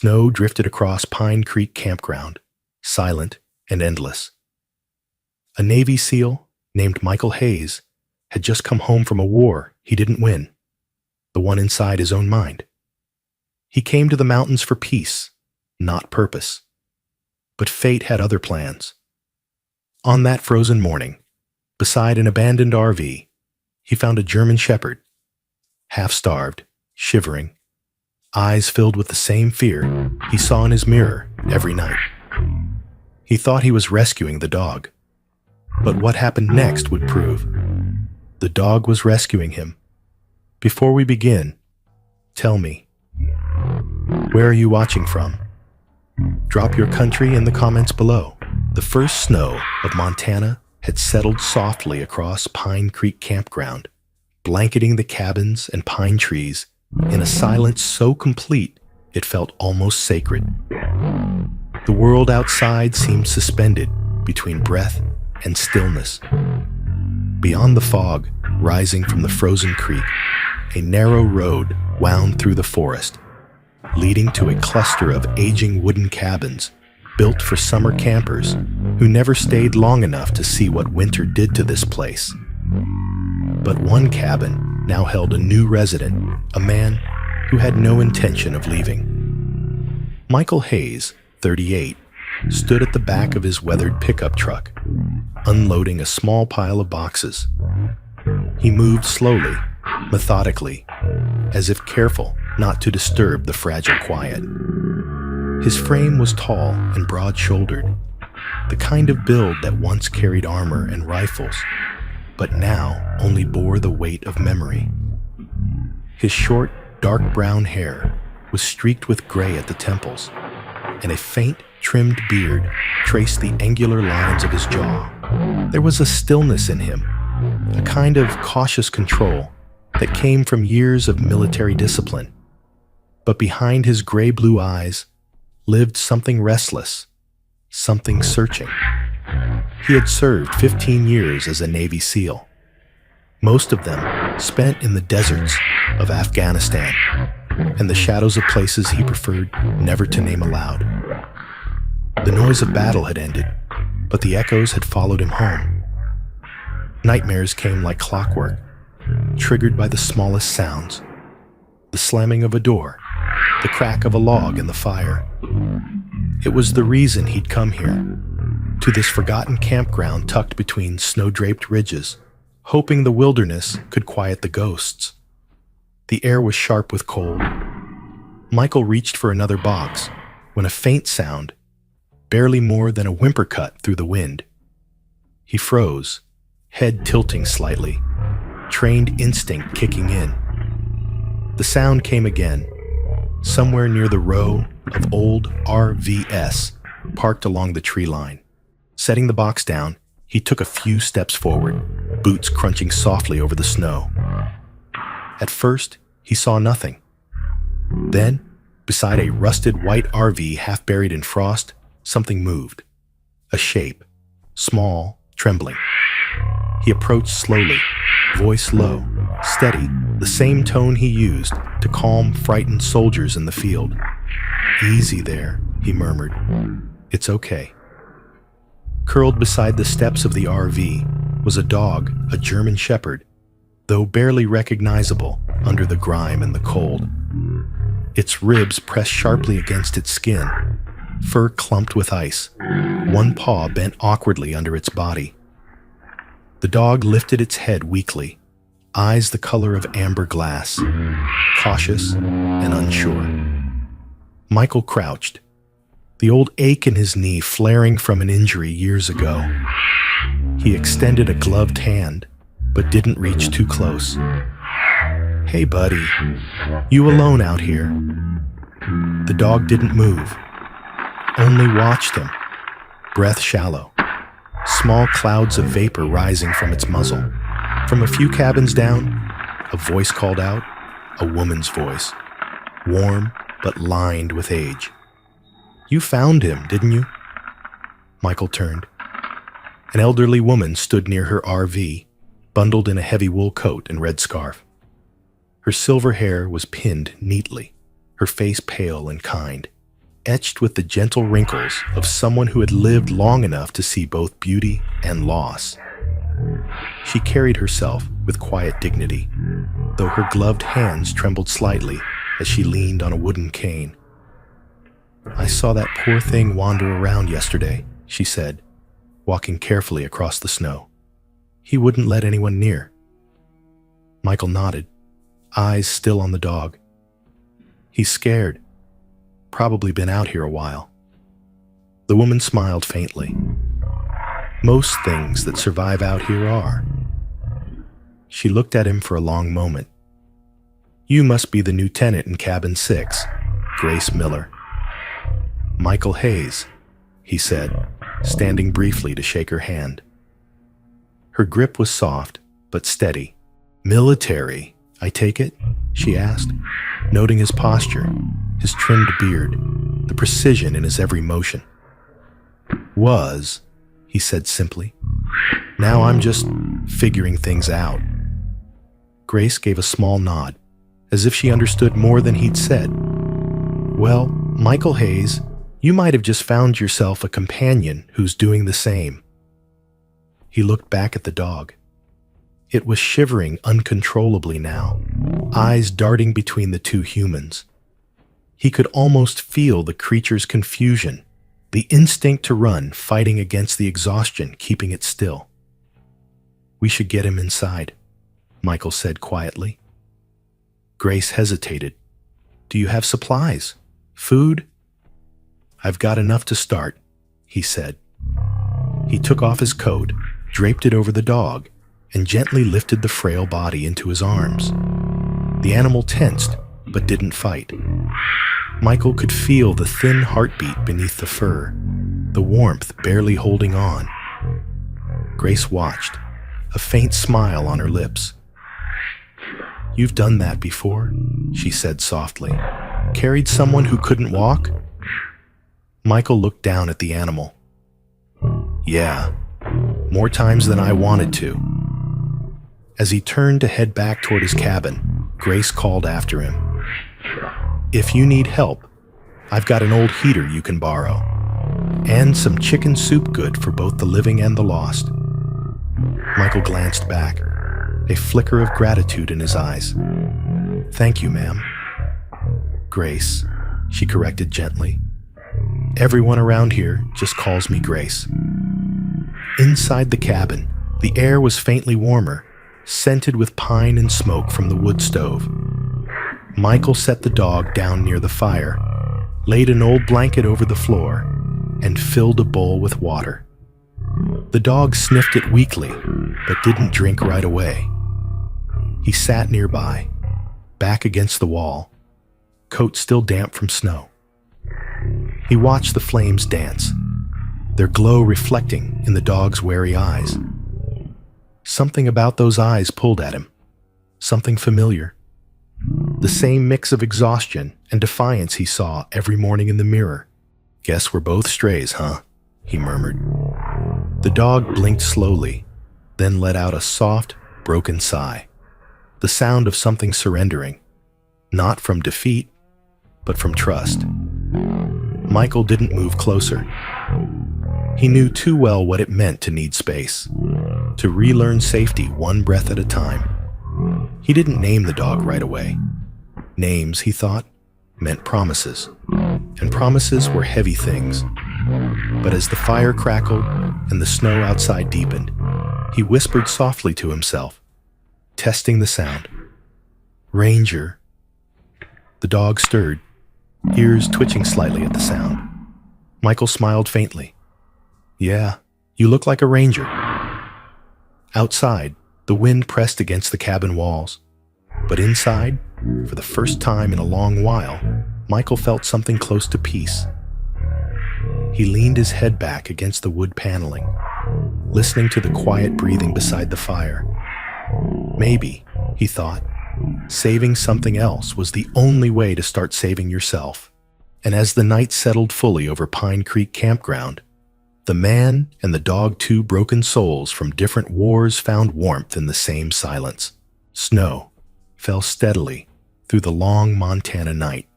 Snow drifted across Pine Creek Campground, silent and endless. A Navy SEAL named Michael Hayes had just come home from a war he didn't win, the one inside his own mind. He came to the mountains for peace, not purpose. But fate had other plans. On that frozen morning, beside an abandoned RV, he found a German shepherd, half-starved, shivering, eyes filled with the same fear he saw in his mirror every night. He thought he was rescuing the dog, but what happened next would prove. The dog was rescuing him. Before we begin, tell me, where are you watching from? Drop your country in the comments below. The first snow of Montana had settled softly across Pine Creek Campground, blanketing the cabins and pine trees in a silence so complete it felt almost sacred. The world outside seemed suspended between breath and stillness. Beyond the fog, rising from the frozen creek, a narrow road wound through the forest, leading to a cluster of aging wooden cabins built for summer campers who never stayed long enough to see what winter did to this place. But one cabin now held a new resident, a man who had no intention of leaving. Michael Hayes, 38, stood at the back of his weathered pickup truck, unloading a small pile of boxes. He moved slowly, methodically, as if careful not to disturb the fragile quiet. His frame was tall and broad-shouldered, the kind of build that once carried armor and rifles, but now only bore the weight of memory. His short, dark brown hair was streaked with gray at the temples, and a faint, trimmed beard traced the angular lines of his jaw. There was a stillness in him, a kind of cautious control that came from years of military discipline. But behind his gray-blue eyes lived something restless, something searching. He had served 15 years as a Navy SEAL, most of them spent in the deserts of Afghanistan and the shadows of places he preferred never to name aloud. The noise of battle had ended, but the echoes had followed him home. Nightmares came like clockwork, triggered by the smallest sounds: the slamming of a door, the crack of a log in the fire. It was the reason he'd come here, to this forgotten campground tucked between snow-draped ridges, hoping the wilderness could quiet the ghosts. The air was sharp with cold. Michael reached for another box when a faint sound, barely more than a whimper, cut through the wind. He froze, head tilting slightly, trained instinct kicking in. The sound came again, somewhere near the row of old RVs parked along the tree line. Setting the box down, he took a few steps forward, boots crunching softly over the snow. At first, he saw nothing. Then, beside a rusted white RV half buried in frost, something moved. A shape, small, trembling. He approached slowly, voice low, steady, the same tone he used to calm frightened soldiers in the field. "Easy there," he murmured. "It's okay." Curled beside the steps of the RV was a dog, a German shepherd, though barely recognizable under the grime and the cold. Its ribs pressed sharply against its skin, fur clumped with ice, one paw bent awkwardly under its body. The dog lifted its head weakly, eyes the color of amber glass, cautious and unsure. Michael crouched, the old ache in his knee flaring from an injury years ago. He extended a gloved hand, but didn't reach too close. "Hey, buddy, you alone out here?" The dog didn't move, only watched him, breath shallow, small clouds of vapor rising from its muzzle. From a few cabins down, a voice called out, a woman's voice, warm but lined with age. "You found him, didn't you?" Michael turned. An elderly woman stood near her RV, bundled in a heavy wool coat and red scarf. Her silver hair was pinned neatly, her face pale and kind. etched with the gentle wrinkles of someone who had lived long enough to see both beauty and loss. She carried herself with quiet dignity, though her gloved hands trembled slightly as she leaned on a wooden cane. "I saw that poor thing wander around yesterday," she said, walking carefully across the snow. "He wouldn't let anyone near." Michael nodded, eyes still on the dog. "He's scared. Probably been out here a while." The woman smiled faintly. "Most things that survive out here are." She looked at him for a long moment. "You must be the new tenant in cabin 6, Grace Miller." "Michael Hayes," he said, standing briefly to shake her hand. Her grip was soft, but steady. "Military, I take it?" she asked, noting his posture, his trimmed beard, the precision in his every motion. "Was," he said simply. "Now I'm just figuring things out." Grace gave a small nod, as if she understood more than he'd said. "Well, Michael Hayes, you might have just found yourself a companion who's doing the same." He looked back at the dog. It was shivering uncontrollably now, eyes darting between the two humans. He could almost feel the creature's confusion, the instinct to run fighting against the exhaustion keeping it still. "We should get him inside," Michael said quietly. Grace hesitated. "Do you have supplies? Food?" "I've got enough to start," he said. He took off his coat, draped it over the dog, and gently lifted the frail body into his arms. The animal tensed, but didn't fight. Michael could feel the thin heartbeat beneath the fur, the warmth barely holding on. Grace watched, a faint smile on her lips. "You've done that before," she said softly. "Carried someone who couldn't walk?" Michael looked down at the animal. "Yeah, more times than I wanted to." As he turned to head back toward his cabin, Grace called after him. "If you need help, I've got an old heater you can borrow, and some chicken soup good for both the living and the lost." Michael glanced back, a flicker of gratitude in his eyes. "Thank you, ma'am." "Grace," she corrected gently. "Everyone around here just calls me Grace." Inside the cabin, the air was faintly warmer, scented with pine and smoke from the wood stove. Michael set the dog down near the fire, laid an old blanket over the floor, and filled a bowl with water. The dog sniffed it weakly, but didn't drink right away. He sat nearby, back against the wall, coat still damp from snow. He watched the flames dance, their glow reflecting in the dog's wary eyes. Something about those eyes pulled at him, something familiar. The same mix of exhaustion and defiance he saw every morning in the mirror. "Guess we're both strays, huh?" he murmured. The dog blinked slowly, then let out a soft, broken sigh, the sound of something surrendering, not from defeat, but from trust. Michael didn't move closer. He knew too well what it meant to need space, to relearn safety one breath at a time. He didn't name the dog right away. Names, he thought, meant promises, and promises were heavy things. But as the fire crackled and the snow outside deepened, he whispered softly to himself, testing the sound. "Ranger." The dog stirred, ears twitching slightly at the sound. Michael smiled faintly. "Yeah, you look like a ranger." Outside, the wind pressed against the cabin walls. But inside, for the first time in a long while, Michael felt something close to peace. He leaned his head back against the wood paneling, listening to the quiet breathing beside the fire. Maybe, he thought, saving something else was the only way to start saving yourself. And as the night settled fully over Pine Creek Campground, the man and the dog, two broken souls from different wars, found warmth in the same silence. Snow fell steadily through the long Montana night,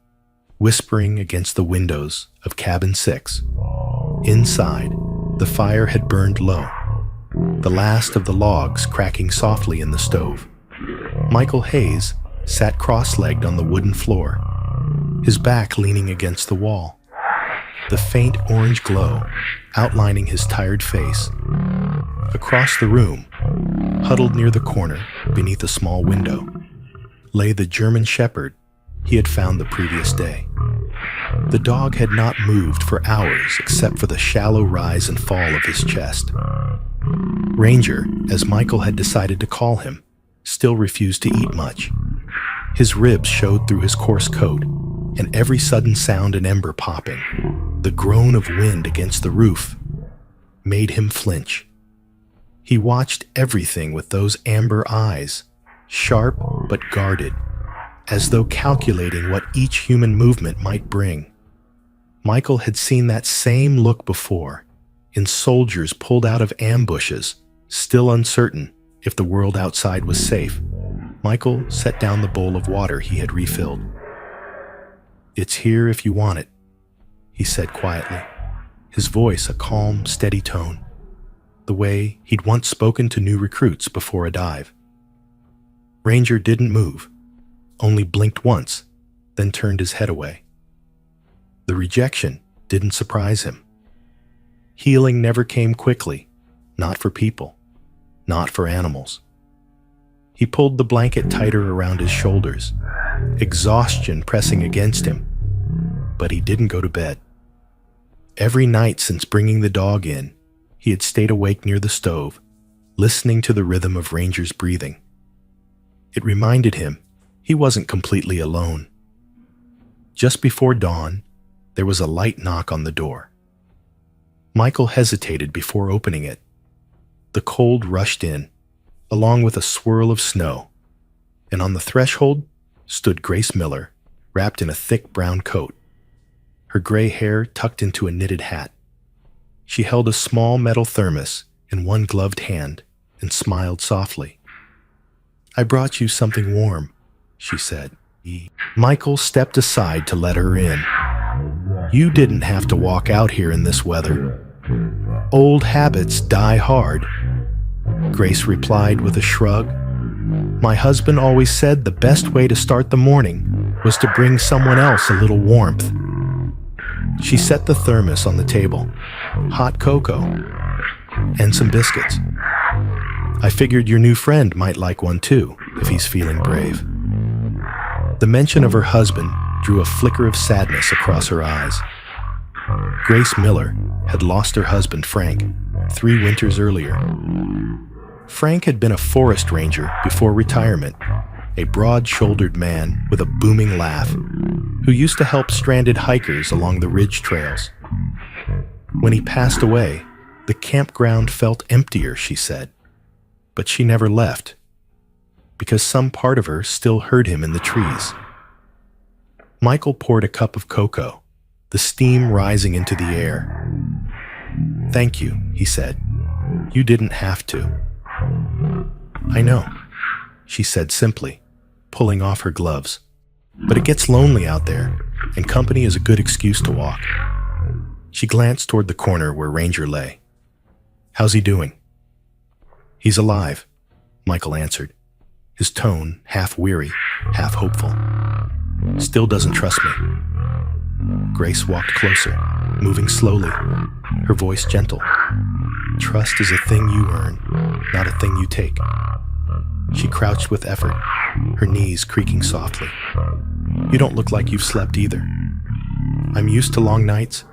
whispering against the windows of cabin 6. Inside, the fire had burned low, the last of the logs cracking softly in the stove. Michael Hayes sat cross-legged on the wooden floor, his back leaning against the wall, the faint orange glow outlining his tired face. Across the room, huddled near the corner beneath a small window, lay the German shepherd he had found the previous day. The dog had not moved for hours except for the shallow rise and fall of his chest. Ranger, as Michael had decided to call him, still refused to eat much. His ribs showed through his coarse coat, and every sudden sound and ember popping, the groan of wind against the roof, made him flinch. He watched everything with those amber eyes, sharp but guarded, as though calculating what each human movement might bring. Michael had seen that same look before, in soldiers pulled out of ambushes, still uncertain if the world outside was safe. Michael set down the bowl of water he had refilled. "It's here if you want it," he said quietly, his voice a calm, steady tone, the way he'd once spoken to new recruits before a dive. Ranger didn't move, only blinked once, then turned his head away. The rejection didn't surprise him. Healing never came quickly, not for people, not for animals. He pulled the blanket tighter around his shoulders, exhaustion pressing against him, but he didn't go to bed. Every night since bringing the dog in, he had stayed awake near the stove, listening to the rhythm of Ranger's breathing. It reminded him he wasn't completely alone. Just before dawn, there was a light knock on the door. Michael hesitated before opening it. The cold rushed in, along with a swirl of snow, and on the threshold stood Grace Miller, wrapped in a thick brown coat, her gray hair tucked into a knitted hat. She held a small metal thermos in one gloved hand and smiled softly. "I brought you something warm," she said. Michael stepped aside to let her in. "You didn't have to walk out here in this weather. Old habits die hard," Grace replied with a shrug. "My husband always said the best way to start the morning was to bring someone else a little warmth." She set the thermos on the table, hot cocoa, and some biscuits. "I figured your new friend might like one too, if he's feeling brave." The mention of her husband drew a flicker of sadness across her eyes. Grace Miller had lost her husband, Frank, 3 winters earlier. Frank had been a forest ranger before retirement, a broad-shouldered man with a booming laugh who used to help stranded hikers along the ridge trails. When he passed away, the campground felt emptier, she said, but she never left, because some part of her still heard him in the trees. Michael poured a cup of cocoa, the steam rising into the air. "Thank you," he said. "You didn't have to." "I know," she said simply, pulling off her gloves. "But it gets lonely out there, and company is a good excuse to walk." She glanced toward the corner where Ranger lay. "How's he doing?" "He's alive," Michael answered, his tone half weary, half hopeful. "Still doesn't trust me." Grace walked closer, moving slowly, her voice gentle. "Trust is a thing you earn, not a thing you take." She crouched with effort, her knees creaking softly. "You don't look like you've slept either." "I'm used to long nights."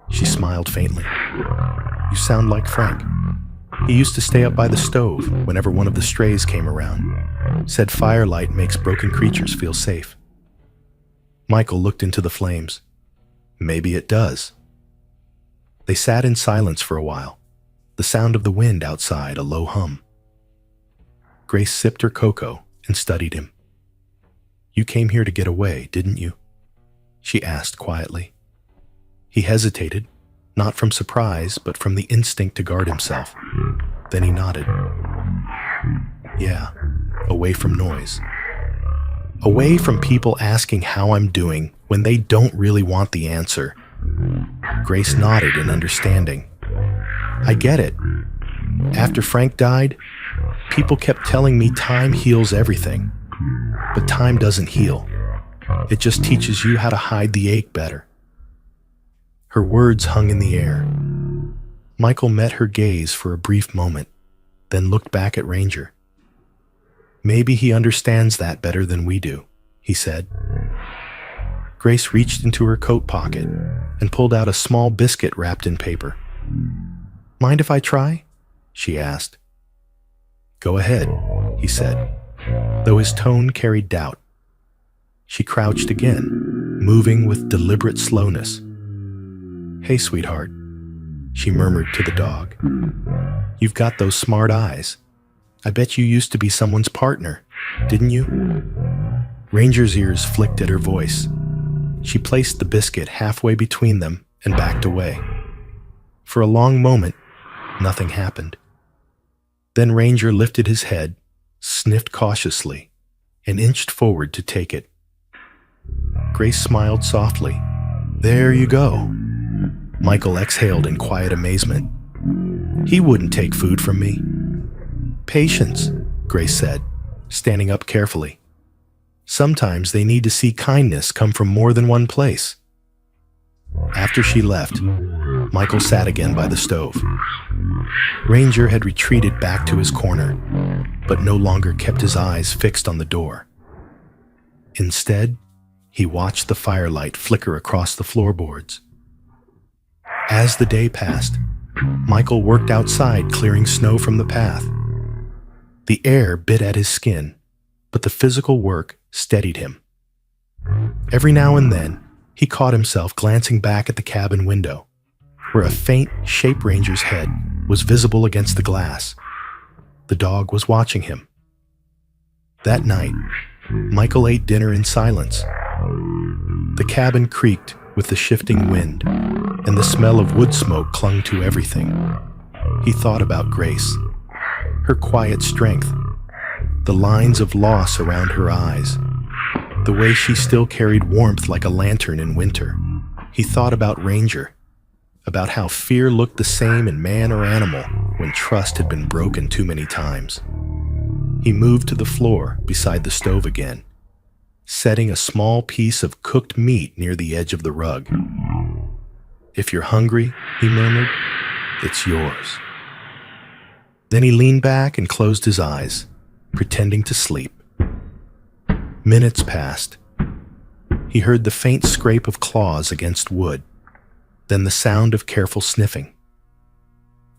She smiled faintly. "You sound like Frank. He used to stay up by the stove whenever one of the strays came around. Said firelight makes broken creatures feel safe." Michael looked into the flames. "Maybe it does." They sat in silence for a while, the sound of the wind outside a low hum. Grace sipped her cocoa and studied him. "You came here to get away, didn't you?" she asked quietly. He hesitated, not from surprise, but from the instinct to guard himself. Then he nodded. "Yeah, away from noise." away from people asking how I'm doing when they don't really want the answer. Grace nodded in understanding. I get it. After Frank died, people kept telling me time heals everything. But time doesn't heal. It just teaches you how to hide the ache better. Her words hung in the air. Michael met her gaze for a brief moment, then looked back at Ranger. Maybe he understands that better than we do, he said. Grace reached into her coat pocket and pulled out a small biscuit wrapped in paper. Mind if I try? She asked. Go ahead, he said, though his tone carried doubt. She crouched again, moving with deliberate slowness. Hey, sweetheart, she murmured to the dog. You've got those smart eyes. I bet you used to be someone's partner, didn't you? Ranger's ears flicked at her voice. She placed the biscuit halfway between them and backed away. For a long moment, nothing happened. Then Ranger lifted his head, sniffed cautiously, and inched forward to take it. Grace smiled softly. There you go. Michael exhaled in quiet amazement. He wouldn't take food from me. Patience, Grace said, standing up carefully. Sometimes they need to see kindness come from more than one place. After she left, Michael sat again by the stove. Ranger had retreated back to his corner, but no longer kept his eyes fixed on the door. Instead, he watched the firelight flicker across the floorboards. As the day passed, Michael worked outside clearing snow from the path. The air bit at his skin, but the physical work steadied him. Every now and then, he caught himself glancing back at the cabin window, where a faint Shape Ranger's head was visible against the glass. The dog was watching him. That night, Michael ate dinner in silence. The cabin creaked with the shifting wind, and the smell of wood smoke clung to everything. He thought about Grace, her quiet strength, the lines of loss around her eyes, the way she still carried warmth like a lantern in winter. He thought about Ranger, about how fear looked the same in man or animal when trust had been broken too many times. He moved to the floor beside the stove again, setting a small piece of cooked meat near the edge of the rug. If you're hungry, he murmured, it's yours. Then he leaned back and closed his eyes, pretending to sleep. Minutes passed. He heard the faint scrape of claws against wood, then the sound of careful sniffing.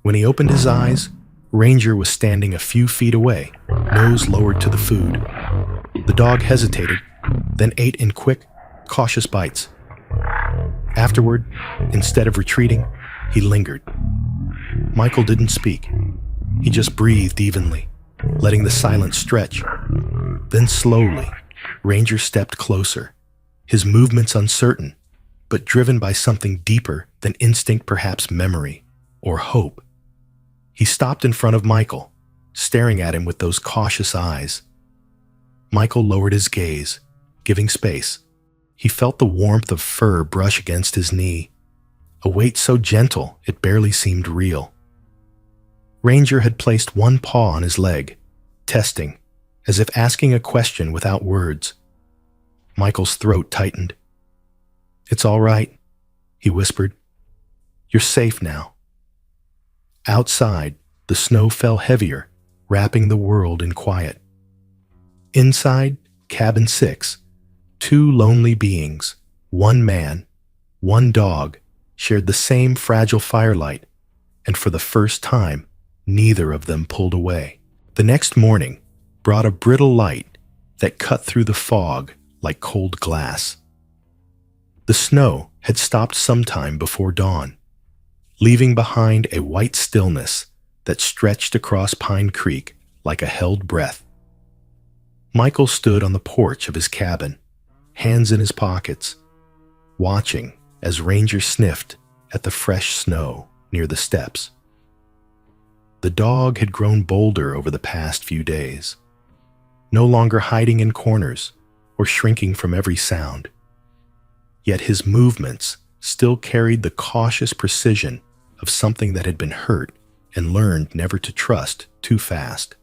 When he opened his eyes, Ranger was standing a few feet away, nose lowered to the food. The dog hesitated, then ate in quick, cautious bites. Afterward, instead of retreating, he lingered. Michael didn't speak. He just breathed evenly, letting the silence stretch. Then slowly, Ranger stepped closer, his movements uncertain, but driven by something deeper than instinct, perhaps memory or hope. He stopped in front of Michael, staring at him with those cautious eyes. Michael lowered his gaze, giving space. He felt the warmth of fur brush against his knee, a weight so gentle it barely seemed real. Ranger had placed one paw on his leg, testing, as if asking a question without words. Michael's throat tightened. It's all right, he whispered. You're safe now. Outside, the snow fell heavier, wrapping the world in quiet. Inside, cabin 6, two lonely beings, one man, one dog, shared the same fragile firelight, and for the first time, neither of them pulled away. The next morning brought a brittle light that cut through the fog like cold glass. The snow had stopped sometime before dawn, leaving behind a white stillness that stretched across Pine Creek like a held breath. Michael stood on the porch of his cabin, hands in his pockets, watching as Ranger sniffed at the fresh snow near the steps. The dog had grown bolder over the past few days, no longer hiding in corners, or shrinking from every sound. Yet his movements still carried the cautious precision of something that had been hurt and learned never to trust too fast.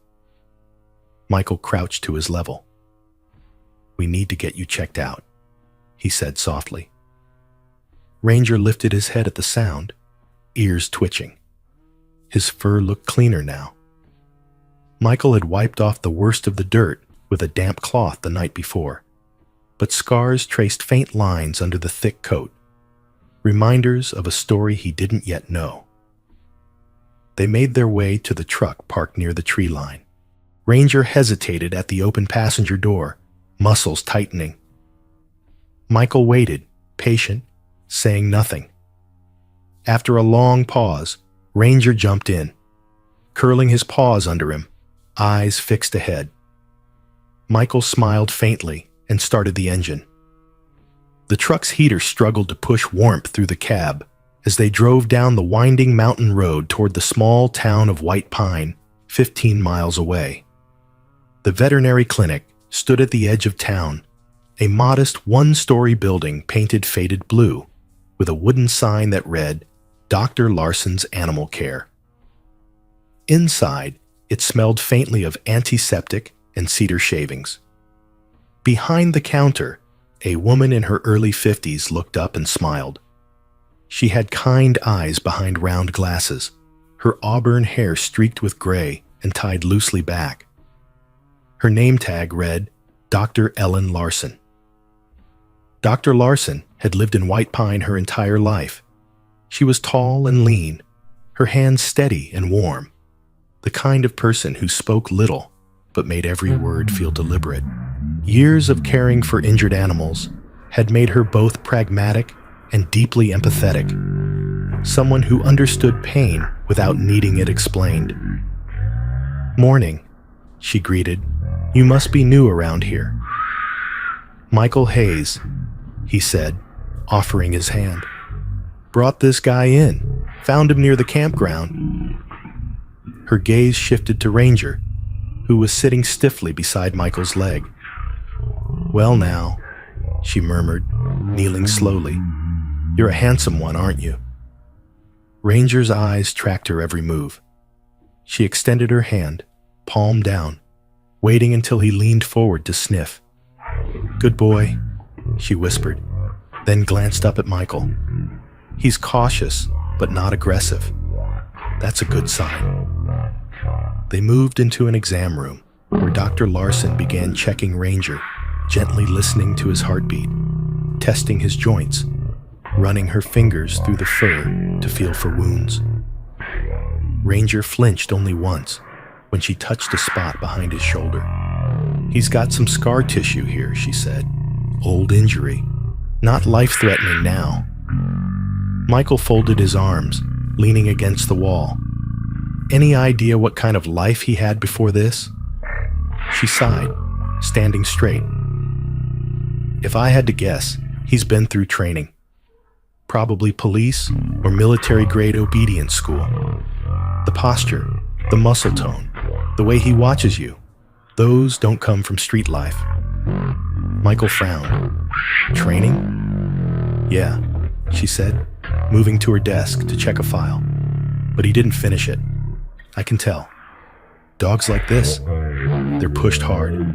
Michael crouched to his level. "We need to get you checked out," he said softly. Ranger lifted his head at the sound, ears twitching. His fur looked cleaner now. Michael had wiped off the worst of the dirt with a damp cloth the night before, but scars traced faint lines under the thick coat, reminders of a story he didn't yet know. They made their way to the truck parked near the tree line. Ranger hesitated at the open passenger door, muscles tightening. Michael waited, patient, saying nothing. After a long pause, Ranger jumped in, curling his paws under him, eyes fixed ahead. Michael smiled faintly and started the engine. The truck's heater struggled to push warmth through the cab as they drove down the winding mountain road toward the small town of White Pine, 15 miles away. The veterinary clinic stood at the edge of town, a modest one-story building painted faded blue, with a wooden sign that read, "Dr. Larson's Animal Care." Inside, it smelled faintly of antiseptic and cedar shavings. Behind the counter, a woman in her early 50s looked up and smiled. She had kind eyes behind round glasses, her auburn hair streaked with gray and tied loosely back. Her name tag read, Dr. Ellen Larson. Dr. Larson had lived in White Pine her entire life. She was tall and lean, her hands steady and warm, the kind of person who spoke little but made every word feel deliberate. Years of caring for injured animals had made her both pragmatic and deeply empathetic, someone who understood pain without needing it explained. "Morning," she greeted. "You must be new around here." "Michael Hayes," he said, offering his hand. "Brought this guy in. Found him near the campground." Her gaze shifted to Ranger, who was sitting stiffly beside Michael's leg. "Well now," she murmured, kneeling slowly. "You're a handsome one, aren't you?" Ranger's eyes tracked her every move. She extended her hand, palm down, waiting until he leaned forward to sniff. "Good boy," she whispered, then glanced up at Michael. "He's cautious, but not aggressive. That's a good sign." They moved into an exam room, where Dr. Larson began checking Ranger, gently listening to his heartbeat, testing his joints, running her fingers through the fur to feel for wounds. Ranger flinched only once, when she touched a spot behind his shoulder. "He's got some scar tissue here," she said. "Old injury. Not life-threatening now." Michael folded his arms, leaning against the wall. Any idea what kind of life he had before this? She sighed, standing straight. "If I had to guess, he's been through training. Probably police or military-grade obedience school. The posture, the muscle tone, the way he watches you, those don't come from street life." Michael frowned. "Training?" "Yeah," she said, moving to her desk to check a file. "But he didn't finish it. I can tell. Dogs like this, they're pushed hard.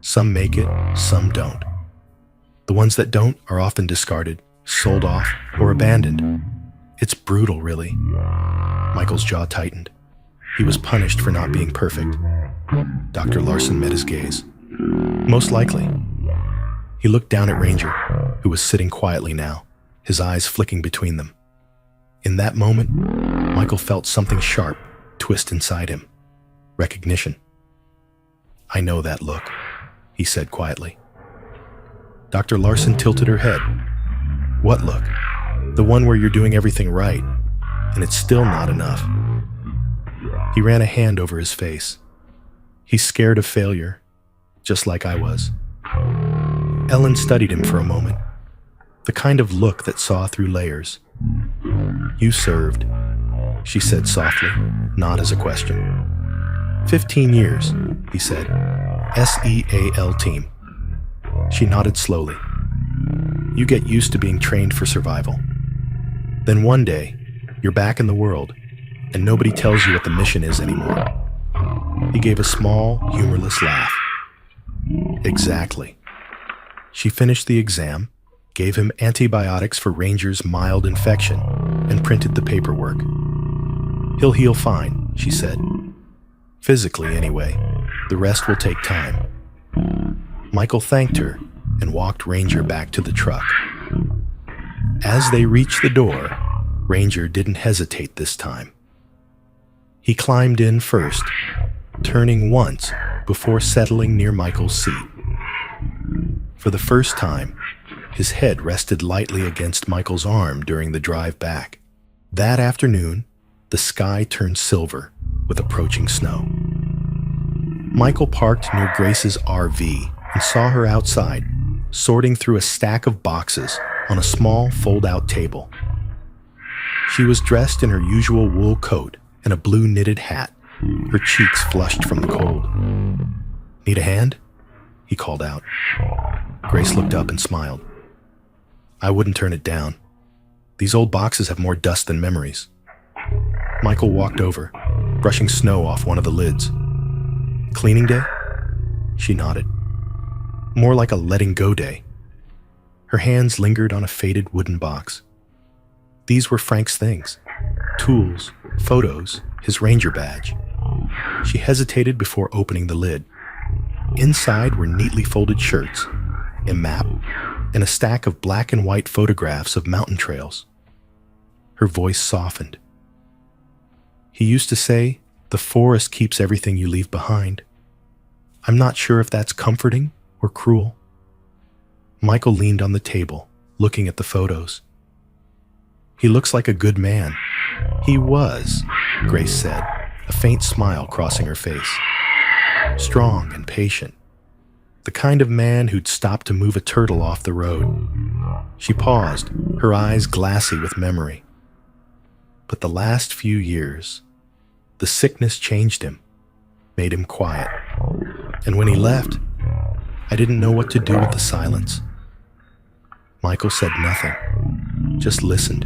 Some make it, some don't. The ones that don't are often discarded, sold off, or abandoned. It's brutal, really." Michael's jaw tightened. He was punished for not being perfect. Dr. Larson met his gaze. "Most likely." He looked down at Ranger, who was sitting quietly now, his eyes flicking between them. In that moment, Michael felt something sharp twist inside him. Recognition. "I know that look," he said quietly. Dr. Larson tilted her head. "What look?" "The one where you're doing everything right, and it's still not enough." He ran a hand over his face. "He's scared of failure, just like I was." Ellen studied him for a moment, the kind of look that saw through layers. "You served," she said softly, not as a question. 15 years, he said. SEAL team. She nodded slowly. You get used to being trained for survival. Then one day, you're back in the world, and nobody tells you what the mission is anymore. He gave a small, humorless laugh. Exactly. She finished the exam, gave him antibiotics for Ranger's mild infection, and printed the paperwork. He'll heal fine, she said. Physically, anyway. The rest will take time. Michael thanked her and walked Ranger back to the truck. As they reached the door, Ranger didn't hesitate this time. He climbed in first, turning once before settling near Michael's seat. For the first time, his head rested lightly against Michael's arm during the drive back. That afternoon, the sky turned silver with approaching snow. Michael parked near Grace's RV and saw her outside, sorting through a stack of boxes on a small fold-out table. She was dressed in her usual wool coat and a blue knitted hat, her cheeks flushed from the cold. "Need a hand?" he called out. Grace looked up and smiled. "I wouldn't turn it down. These old boxes have more dust than memories." Michael walked over, brushing snow off one of the lids. "Cleaning day?" She nodded. "More like a letting go day." Her hands lingered on a faded wooden box. These were Frank's things: tools, photos, his Ranger badge. She hesitated before opening the lid. Inside were neatly folded shirts, a map, and a stack of black and white photographs of mountain trails. Her voice softened. "He used to say, the forest keeps everything you leave behind. I'm not sure if that's comforting or cruel." Michael leaned on the table, looking at the photos. "He looks like a good man." "He was," Grace said, a faint smile crossing her face. "Strong and patient. The kind of man who'd stop to move a turtle off the road." She paused, her eyes glassy with memory. But the last few years, the sickness changed him, made him quiet. And when he left, I didn't know what to do with the silence. Michael said nothing, just listened.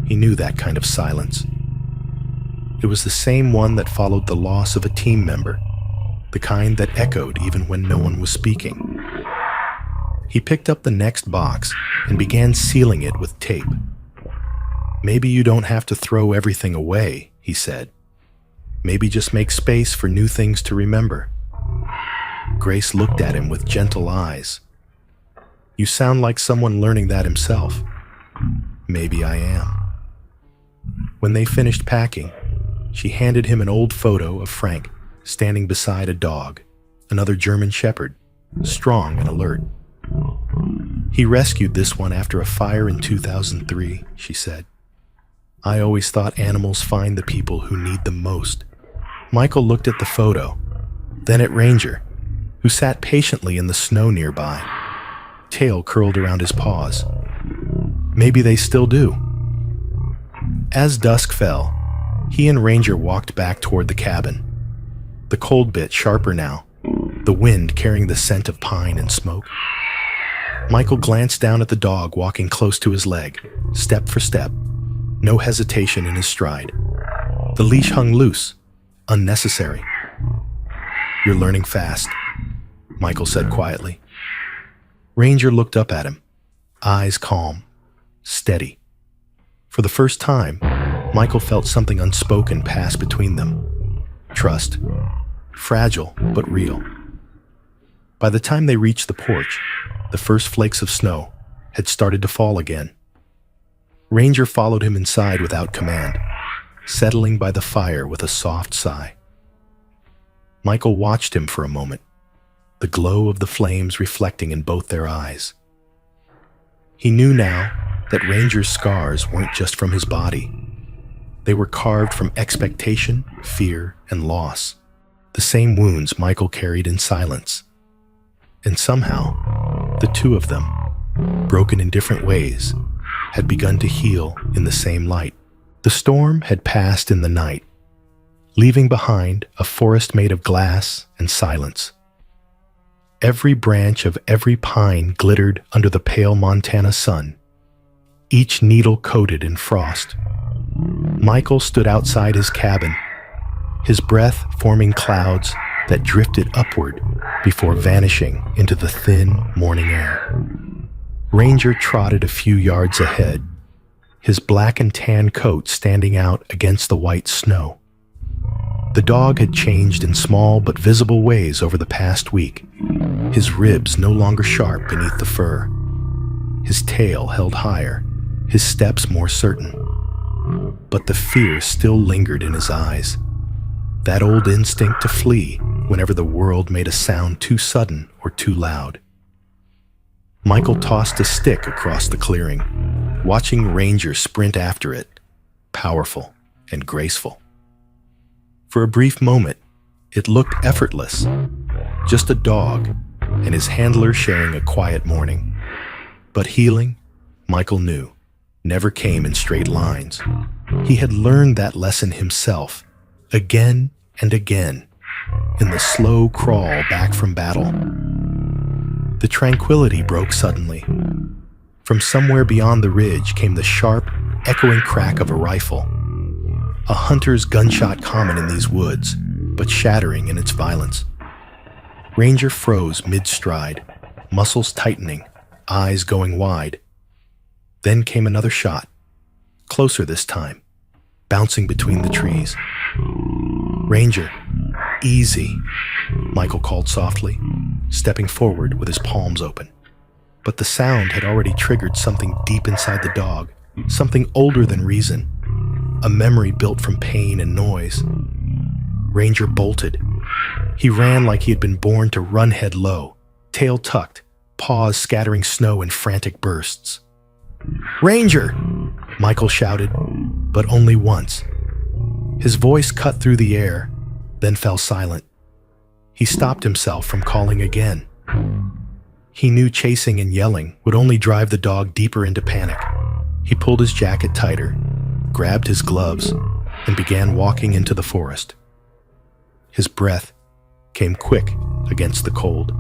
He knew that kind of silence. It was the same one that followed the loss of a team member, the kind that echoed even when no one was speaking. He picked up the next box and began sealing it with tape. "Maybe you don't have to throw everything away," he said. "Maybe just make space for new things to remember." Grace looked at him with gentle eyes. "You sound like someone learning that himself." "Maybe I am." When they finished packing, she handed him an old photo of Frank standing beside a dog, another German Shepherd, strong and alert. "He rescued this one after a fire in 2003, she said. "I always thought animals find the people who need them most." Michael looked at the photo, then at Ranger, who sat patiently in the snow nearby, tail curled around his paws. Maybe they still do. As dusk fell, he and Ranger walked back toward the cabin, the cold bit sharper now, the wind carrying the scent of pine and smoke. Michael glanced down at the dog walking close to his leg, step for step, no hesitation in his stride. The leash hung loose, unnecessary. "You're learning fast," Michael said quietly. Ranger looked up at him, eyes calm, steady. For the first time, Michael felt something unspoken pass between them. Trust. Fragile, but real. By the time they reached the porch, the first flakes of snow had started to fall again. Ranger followed him inside without command, settling by the fire with a soft sigh. Michael watched him for a moment, the glow of the flames reflecting in both their eyes. He knew now that Ranger's scars weren't just from his body. They were carved from expectation, fear, and loss, the same wounds Michael carried in silence. And somehow, the two of them, broken in different ways, had begun to heal in the same light. The storm had passed in the night, leaving behind a forest made of glass and silence. Every branch of every pine glittered under the pale Montana sun, each needle coated in frost. Michael stood outside his cabin, his breath forming clouds that drifted upward before vanishing into the thin morning air. Ranger trotted a few yards ahead, his black and tan coat standing out against the white snow. The dog had changed in small but visible ways over the past week, his ribs no longer sharp beneath the fur, his tail held higher, his steps more certain. But the fear still lingered in his eyes, that old instinct to flee whenever the world made a sound too sudden or too loud. Michael tossed a stick across the clearing, watching Ranger sprint after it, powerful and graceful. For a brief moment, it looked effortless, just a dog and his handler sharing a quiet morning. But healing, Michael knew, never came in straight lines. He had learned that lesson himself, again and again, in the slow crawl back from battle. The tranquility broke suddenly. From somewhere beyond the ridge came the sharp, echoing crack of a rifle. A hunter's gunshot common in these woods, but shattering in its violence. Ranger froze mid-stride, muscles tightening, eyes going wide. Then came another shot, closer this time, bouncing between the trees. "Ranger, easy," Michael called softly, stepping forward with his palms open. But the sound had already triggered something deep inside the dog, something older than reason, a memory built from pain and noise. Ranger bolted. He ran like he had been born to run head low, tail tucked, paws scattering snow in frantic bursts. "Ranger!" Michael shouted, but only once. His voice cut through the air, then fell silent. He stopped himself from calling again. He knew chasing and yelling would only drive the dog deeper into panic. He pulled his jacket tighter, grabbed his gloves, and began walking into the forest. His breath came quick against the cold.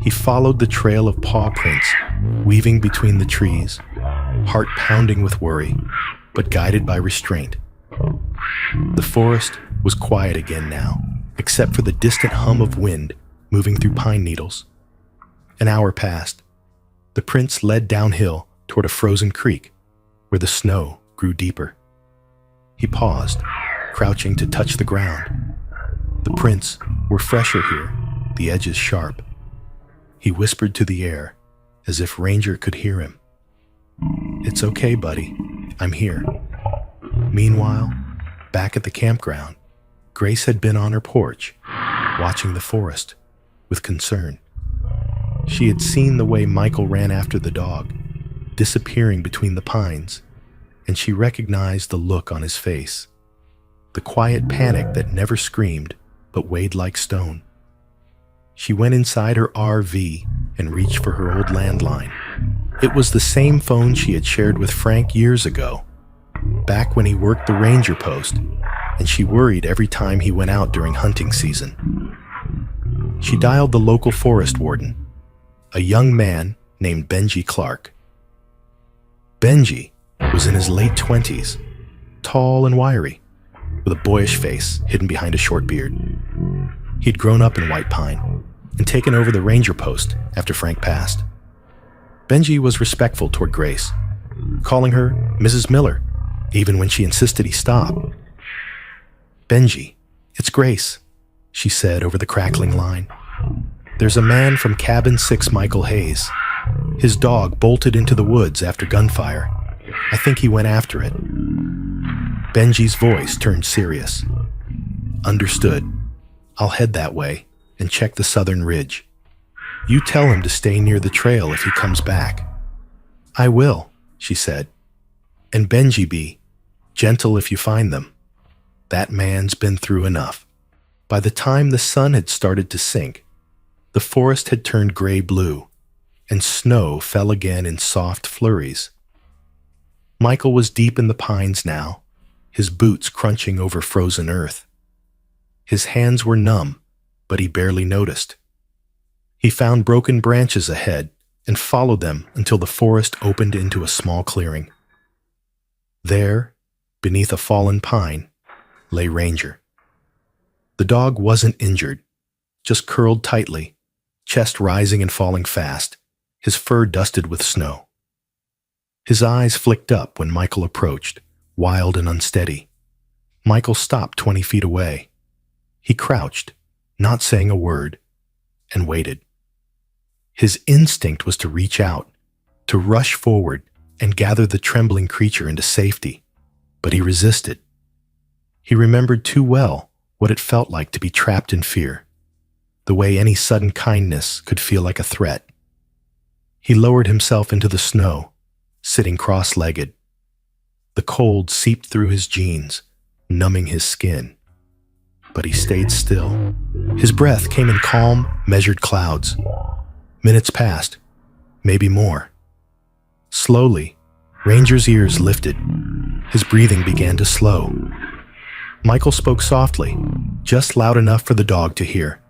He followed the trail of paw prints, weaving between the trees, heart pounding with worry, but guided by restraint. The forest was quiet again now, except for the distant hum of wind moving through pine needles. An hour passed. The prints led downhill toward a frozen creek, where the snow grew deeper. He paused, crouching to touch the ground. The prints were fresher here, the edges sharp. He whispered to the air, as if Ranger could hear him. "It's okay, buddy. I'm here." Meanwhile, back at the campground, Grace had been on her porch, watching the forest with concern. She had seen the way Michael ran after the dog, disappearing between the pines, and she recognized the look on his face, the quiet panic that never screamed but weighed like stone. She went inside her RV and reached for her old landline. It was the same phone she had shared with Frank years ago, back when he worked the ranger post, and she worried every time he went out during hunting season. She dialed the local forest warden, a young man named Benji Clark. Benji was in his late 20s, tall and wiry, with a boyish face hidden behind a short beard. He'd grown up in White Pine and taken over the ranger post after Frank passed. Benji was respectful toward Grace, calling her Mrs. Miller, even when she insisted he stop. "Benji, it's Grace," she said over the crackling line. "There's a man from Cabin 6 Michael Hayes. His dog bolted into the woods after gunfire. I think he went after it." Benji's voice turned serious. "Understood. I'll head that way and check the southern ridge. You tell him to stay near the trail if he comes back." "I will," she said. "And Benji be gentle if you find them. That man's been through enough." By the time the sun had started to sink, the forest had turned gray-blue, and snow fell again in soft flurries. Michael was deep in the pines now, his boots crunching over frozen earth. His hands were numb, but he barely noticed. He found broken branches ahead and followed them until the forest opened into a small clearing. There, beneath a fallen pine, lay Ranger. The dog wasn't injured, just curled tightly, chest rising and falling fast, his fur dusted with snow. His eyes flicked up when Michael approached, wild and unsteady. Michael stopped 20 feet away. He crouched, not saying a word, and waited. His instinct was to reach out, to rush forward and gather the trembling creature into safety, but he resisted. He remembered too well what it felt like to be trapped in fear, the way any sudden kindness could feel like a threat. He lowered himself into the snow, sitting cross-legged. The cold seeped through his jeans, numbing his skin. But he stayed still. His breath came in calm, measured clouds. Minutes passed, maybe more. Slowly, Ranger's ears lifted. His breathing began to slow. Michael spoke softly, just loud enough for the dog to hear.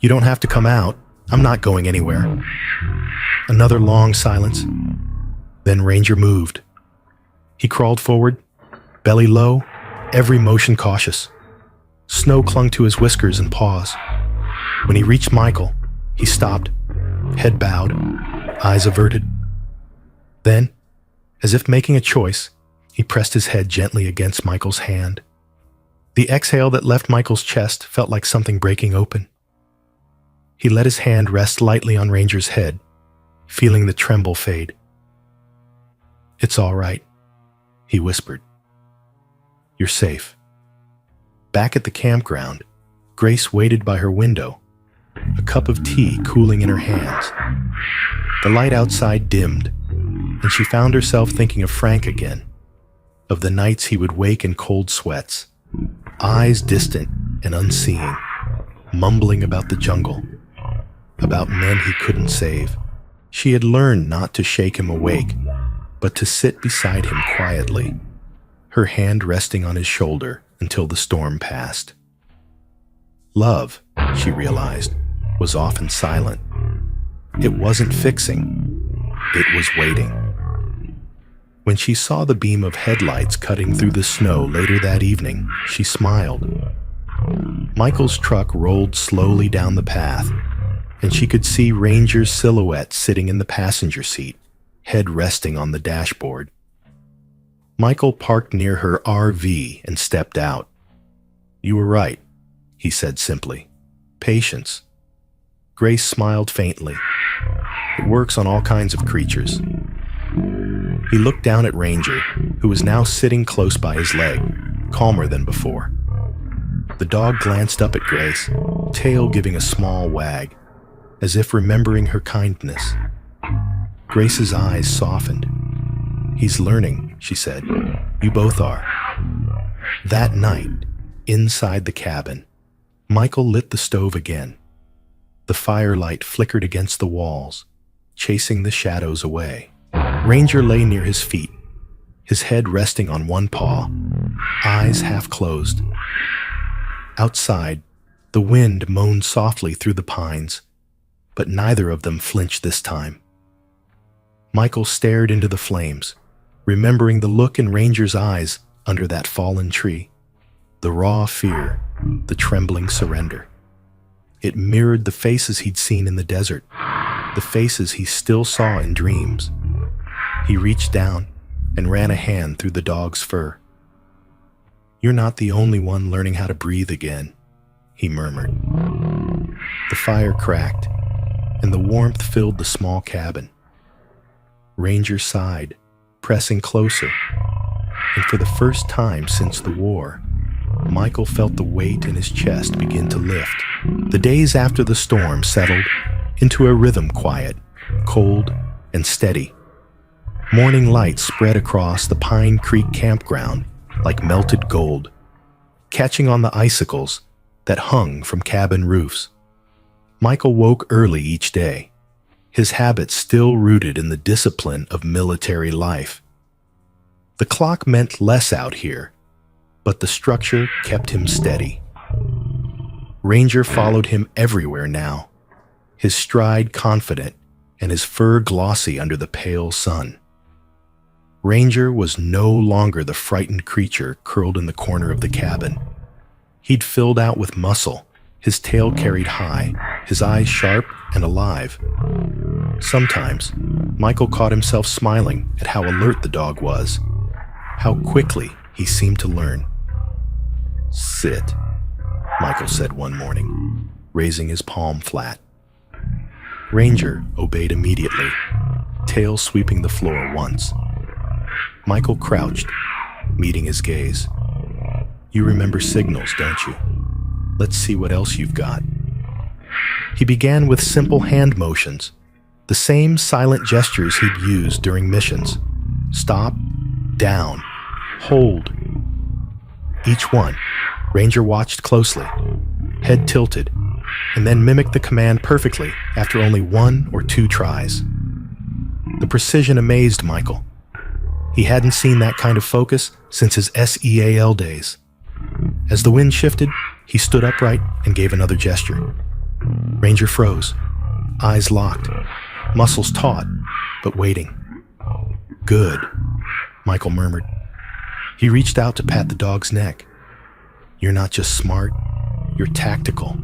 "You don't have to come out. I'm not going anywhere." Another long silence. Then Ranger moved. He crawled forward, belly low, every motion cautious. Snow clung to his whiskers and paws. When he reached Michael, he stopped, head bowed, eyes averted. Then, as if making a choice, he pressed his head gently against Michael's hand. The exhale that left Michael's chest felt like something breaking open. He let his hand rest lightly on Ranger's head, feeling the tremble fade. "It's all right," he whispered. "You're safe." Back at the campground, Grace waited by her window, a cup of tea cooling in her hands. The light outside dimmed, and she found herself thinking of Frank again, of the nights he would wake in cold sweats, eyes distant and unseeing, mumbling about the jungle, about men he couldn't save. She had learned not to shake him awake, but to sit beside him quietly, her hand resting on his shoulder until the storm passed. Love, she realized, was often silent. It wasn't fixing, it was waiting. When she saw the beam of headlights cutting through the snow later that evening, she smiled. Michael's truck rolled slowly down the path, and she could see Ranger's silhouette sitting in the passenger seat, head resting on the dashboard. Michael parked near her RV and stepped out. "You were right," he said simply. "Patience." Grace smiled faintly. "It works on all kinds of creatures." He looked down at Ranger, who was now sitting close by his leg, calmer than before. The dog glanced up at Grace, tail giving a small wag, as if remembering her kindness. Grace's eyes softened. "He's learning," she said. "You both are." That night, inside the cabin, Michael lit the stove again. The firelight flickered against the walls, chasing the shadows away. Ranger lay near his feet, his head resting on one paw, eyes half closed. Outside, the wind moaned softly through the pines, but neither of them flinched this time. Michael stared into the flames, remembering the look in Ranger's eyes under that fallen tree, the raw fear, the trembling surrender. It mirrored the faces he'd seen in the desert, the faces he still saw in dreams. He reached down and ran a hand through the dog's fur. "You're not the only one learning how to breathe again," he murmured. The fire cracked, and the warmth filled the small cabin. Ranger sighed, pressing closer, and for the first time since the war, Michael felt the weight in his chest begin to lift. The days after the storm settled into a rhythm quiet, cold, and steady. Morning light spread across the Pine Creek campground like melted gold, catching on the icicles that hung from cabin roofs. Michael woke early each day, his habits still rooted in the discipline of military life. The clock meant less out here, but the structure kept him steady. Ranger followed him everywhere now, his stride confident and his fur glossy under the pale sun. Ranger was no longer the frightened creature curled in the corner of the cabin. He'd filled out with muscle, his tail carried high, his eyes sharp and alive. Sometimes, Michael caught himself smiling at how alert the dog was, how quickly he seemed to learn. "Sit," Michael said one morning, raising his palm flat. Ranger obeyed immediately, tail sweeping the floor once. Michael crouched, meeting his gaze. "You remember signals, don't you? Let's see what else you've got." He began with simple hand motions, the same silent gestures he'd used during missions. Stop, down, hold. Each one, Ranger watched closely, head tilted, and then mimicked the command perfectly after only 1 or 2 tries. The precision amazed Michael. He hadn't seen that kind of focus since his SEAL days. As the wind shifted, he stood upright and gave another gesture. Ranger froze, eyes locked, muscles taut, but waiting. "Good," Michael murmured. He reached out to pat the dog's neck. "You're not just smart, you're tactical."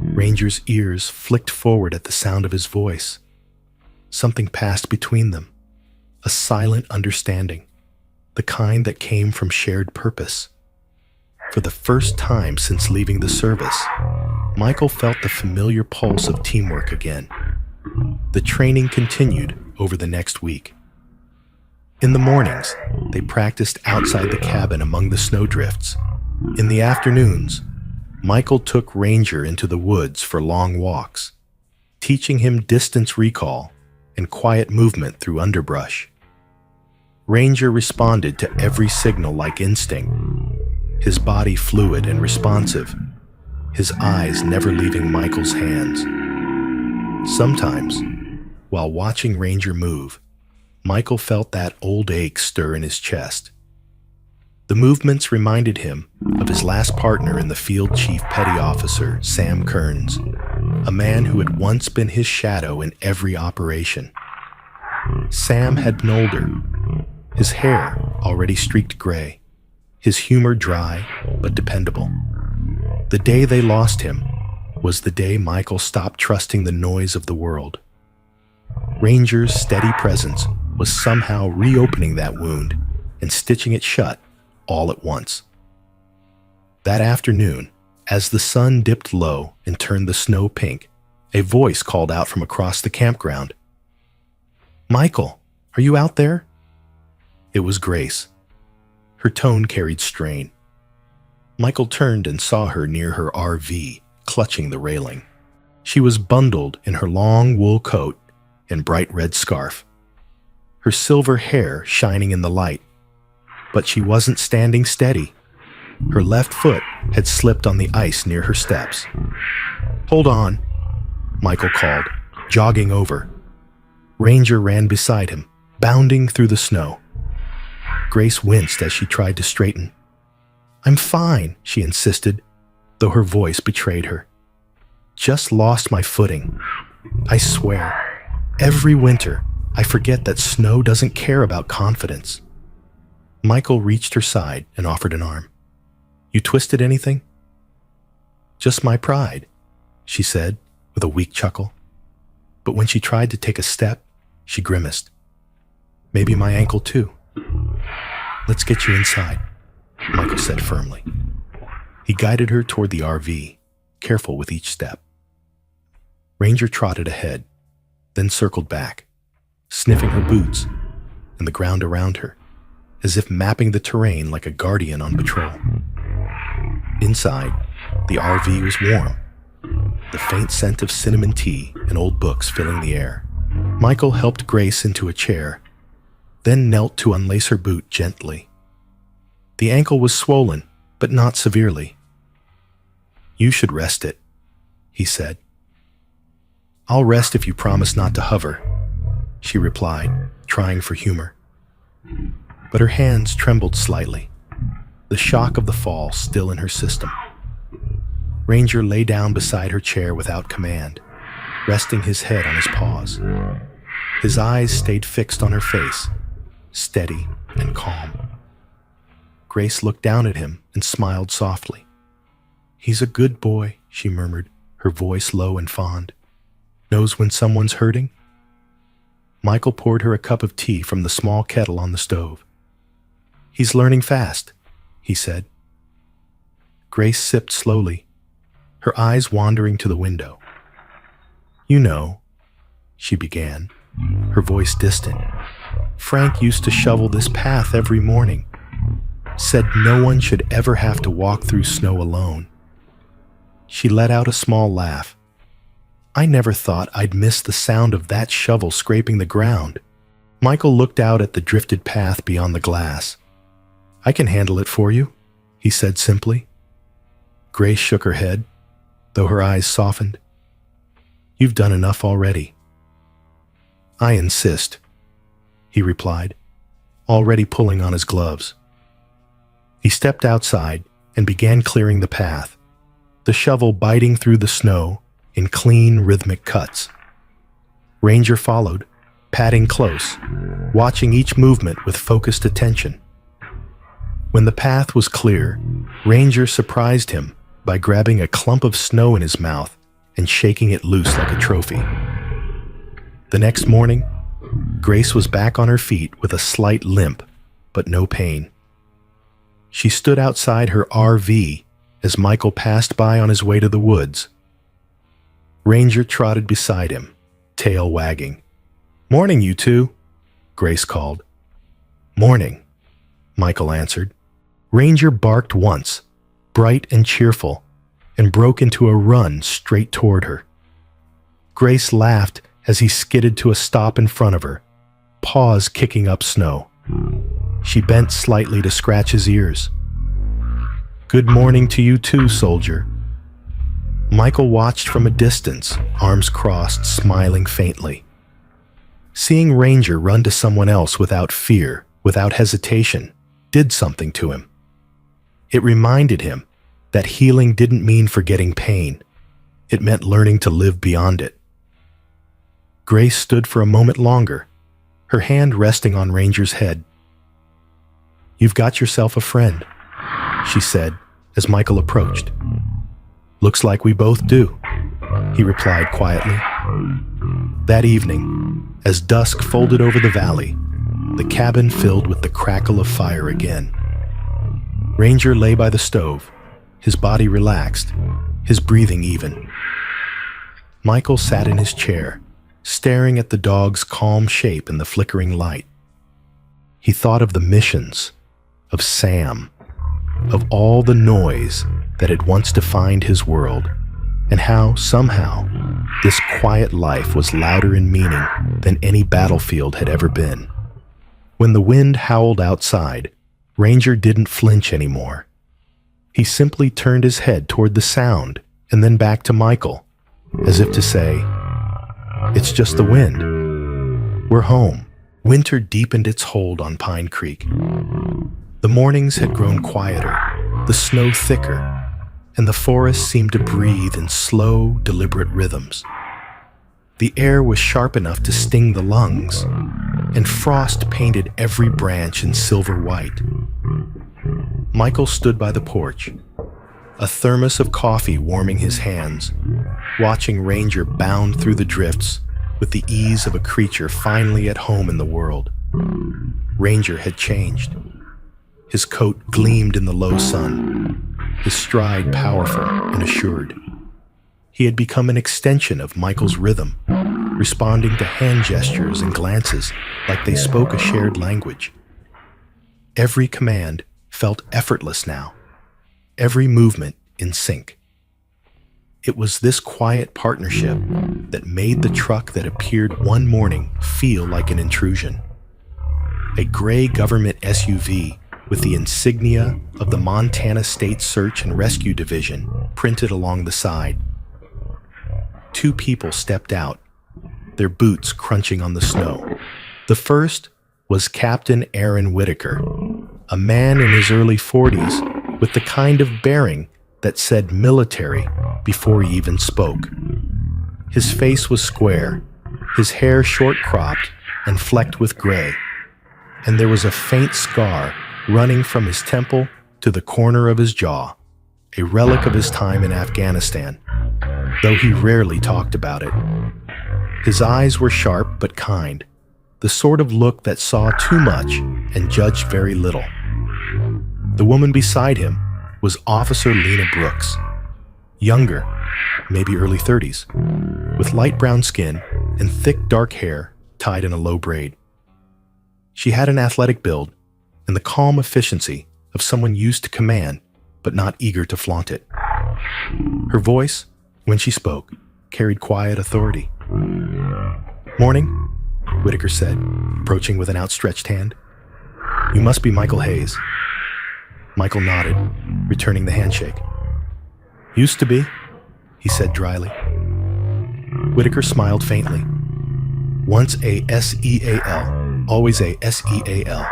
Ranger's ears flicked forward at the sound of his voice. Something passed between them, a silent understanding, the kind that came from shared purpose. For the first time since leaving the service, Michael felt the familiar pulse of teamwork again. The training continued over the next week. In the mornings, they practiced outside the cabin among the snowdrifts. In the afternoons, Michael took Ranger into the woods for long walks, teaching him distance recall and quiet movement through underbrush. Ranger responded to every signal like instinct, his body fluid and responsive, his eyes never leaving Michael's hands. Sometimes, while watching Ranger move, Michael felt that old ache stir in his chest. The movements reminded him of his last partner in the Field Chief Petty Officer, Sam Kearns, a man who had once been his shadow in every operation. Sam had been older, his hair already streaked gray, his humor dry but dependable. The day they lost him was the day Michael stopped trusting the noise of the world. Ranger's steady presence was somehow reopening that wound and stitching it shut all at once. That afternoon, as the sun dipped low and turned the snow pink, a voice called out from across the campground. "Michael, are you out there?" It was Grace. Her tone carried strain. Michael turned and saw her near her RV, clutching the railing. She was bundled in her long wool coat and bright red scarf, her silver hair shining in the light. But she wasn't standing steady. Her left foot had slipped on the ice near her steps. "Hold on," Michael called, jogging over. Ranger ran beside him, bounding through the snow. Grace winced as she tried to straighten. "I'm fine," she insisted, though her voice betrayed her. "Just lost my footing. I swear, every winter I forget that snow doesn't care about confidence." Michael reached her side and offered an arm. "You twisted anything?" "Just my pride," she said with a weak chuckle. But when she tried to take a step, she grimaced. "Maybe my ankle too." "Let's get you inside," Michael said firmly. He guided her toward the RV, careful with each step. Ranger trotted ahead, then circled back, sniffing her boots and the ground around her, as if mapping the terrain like a guardian on patrol. Inside, the RV was warm, the faint scent of cinnamon tea and old books filling the air. Michael helped Grace into a chair, then knelt to unlace her boot gently. The ankle was swollen, but not severely. "You should rest it," he said. "I'll rest if you promise not to hover," she replied, trying for humor. But her hands trembled slightly, the shock of the fall still in her system. Ranger lay down beside her chair without command, resting his head on his paws. His eyes stayed fixed on her face, steady and calm. Grace looked down at him and smiled softly. "He's a good boy," she murmured, her voice low and fond. "Knows when someone's hurting?" Michael poured her a cup of tea from the small kettle on the stove. "He's learning fast," he said. Grace sipped slowly, her eyes wandering to the window. "You know," she began, her voice distant. "Frank used to shovel this path every morning. Said no one should ever have to walk through snow alone." She let out a small laugh. "I never thought I'd miss the sound of that shovel scraping the ground." Michael looked out at the drifted path beyond the glass. "I can handle it for you," he said simply. Grace shook her head, though her eyes softened. "You've done enough already." "I insist," he replied, already pulling on his gloves. He stepped outside and began clearing the path, the shovel biting through the snow in clean, rhythmic cuts. Ranger followed, padding close, watching each movement with focused attention. When the path was clear, Ranger surprised him by grabbing a clump of snow in his mouth and shaking it loose like a trophy. The next morning, Grace was back on her feet with a slight limp, but no pain. She stood outside her RV as Michael passed by on his way to the woods. Ranger trotted beside him, tail wagging. "Morning, you two," Grace called. "Morning," Michael answered. Ranger barked once, bright and cheerful, and broke into a run straight toward her. Grace laughed as he skidded to a stop in front of her, paws kicking up snow. She bent slightly to scratch his ears. "Good morning to you too, soldier." Michael watched from a distance, arms crossed, smiling faintly. Seeing Ranger run to someone else without fear, without hesitation, did something to him. It reminded him that healing didn't mean forgetting pain. It meant learning to live beyond it. Grace stood for a moment longer, her hand resting on Ranger's head. "You've got yourself a friend," she said as Michael approached. "Looks like we both do," he replied quietly. That evening, as dusk folded over the valley, the cabin filled with the crackle of fire again. Ranger lay by the stove, his body relaxed, his breathing even. Michael sat in his chair, staring at the dog's calm shape in the flickering light. He thought of the missions, of Sam, of all the noise that had once defined his world, and how, somehow, this quiet life was louder in meaning than any battlefield had ever been. When the wind howled outside, Ranger didn't flinch anymore. He simply turned his head toward the sound and then back to Michael, as if to say, "It's just the wind. We're home." Winter deepened its hold on Pine Creek. The mornings had grown quieter, the snow thicker, and the forest seemed to breathe in slow, deliberate rhythms. The air was sharp enough to sting the lungs, and frost painted every branch in silver white. Michael stood by the porch, a thermos of coffee warming his hands, watching Ranger bound through the drifts with the ease of a creature finally at home in the world. Ranger had changed. His coat gleamed in the low sun, his stride powerful and assured. He had become an extension of Michael's rhythm, responding to hand gestures and glances like they spoke a shared language. Every command felt effortless now, every movement in sync. It was this quiet partnership that made the truck that appeared one morning feel like an intrusion. A gray government SUV with the insignia of the Montana State Search and Rescue Division printed along the side. Two people stepped out, their boots crunching on the snow. The first was Captain Aaron Whitaker, a man in his early 40s with the kind of bearing that said military before he even spoke. His face was square, his hair short-cropped and flecked with gray, and there was a faint scar running from his temple to the corner of his jaw, a relic of his time in Afghanistan, though he rarely talked about it. His eyes were sharp but kind, the sort of look that saw too much and judged very little. The woman beside him was Officer Lena Brooks, younger, maybe early 30s, with light brown skin and thick dark hair tied in a low braid. She had an athletic build and the calm efficiency of someone used to command but not eager to flaunt it. Her voice, when she spoke, carried quiet authority. "Morning," Whitaker said, approaching with an outstretched hand. "You must be Michael Hayes." Michael nodded, returning the handshake. "Used to be," he said dryly. Whitaker smiled faintly. "Once a SEAL, always a SEAL.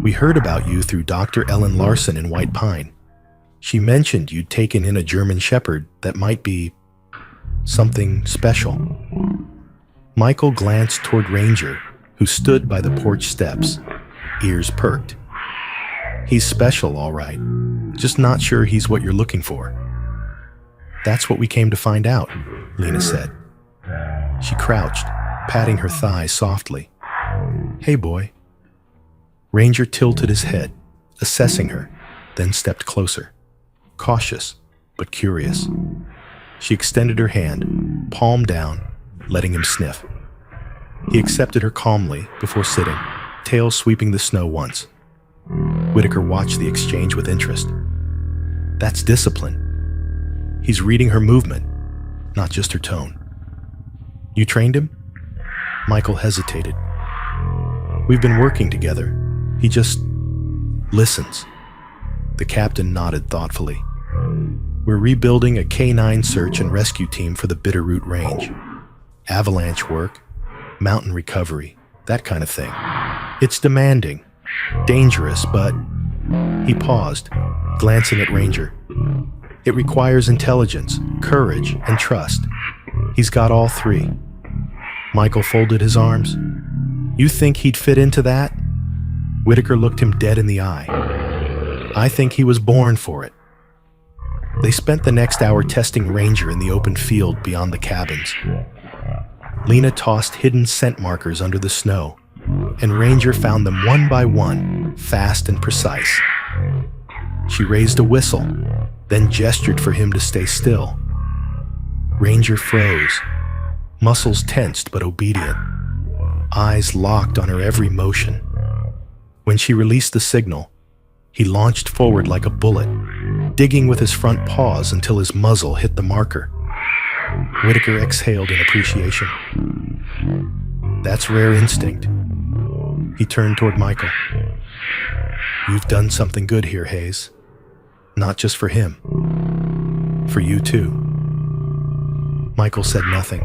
We heard about you through Dr. Ellen Larson in White Pine. She mentioned you'd taken in a German Shepherd that might be something special." Michael glanced toward Ranger, who stood by the porch steps, ears perked. "He's special, all right. Just not sure he's what you're looking for." "That's what we came to find out," Lena said. She crouched, patting her thigh softly. "Hey, boy." Ranger tilted his head, assessing her, then stepped closer, cautious but curious. She extended her hand, palm down, letting him sniff. He accepted her calmly before sitting, tail sweeping the snow once. Whitaker watched the exchange with interest. That's discipline. He's reading her movement, not just her tone. "You trained him?" Michael hesitated. "We've been working together. He just listens." The captain nodded thoughtfully. "We're rebuilding a K-9 search and rescue team for the Bitterroot Range. Avalanche work, mountain recovery, that kind of thing. It's demanding, dangerous, but..." He paused, glancing at Ranger. "It requires intelligence, courage, and trust. He's got all three." Michael folded his arms. "You think he'd fit into that?" Whitaker looked him dead in the eye. "I think he was born for it." They spent the next hour testing Ranger in the open field beyond the cabins. Lena tossed hidden scent markers under the snow, and Ranger found them one by one, fast and precise. She raised a whistle, then gestured for him to stay still. Ranger froze, muscles tensed but obedient, eyes locked on her every motion. When she released the signal, he launched forward like a bullet, digging with his front paws until his muzzle hit the marker. Whitaker exhaled in appreciation. "That's rare instinct." He turned toward Michael. "You've done something good here, Hayes. Not just for him. For you, too." Michael said nothing,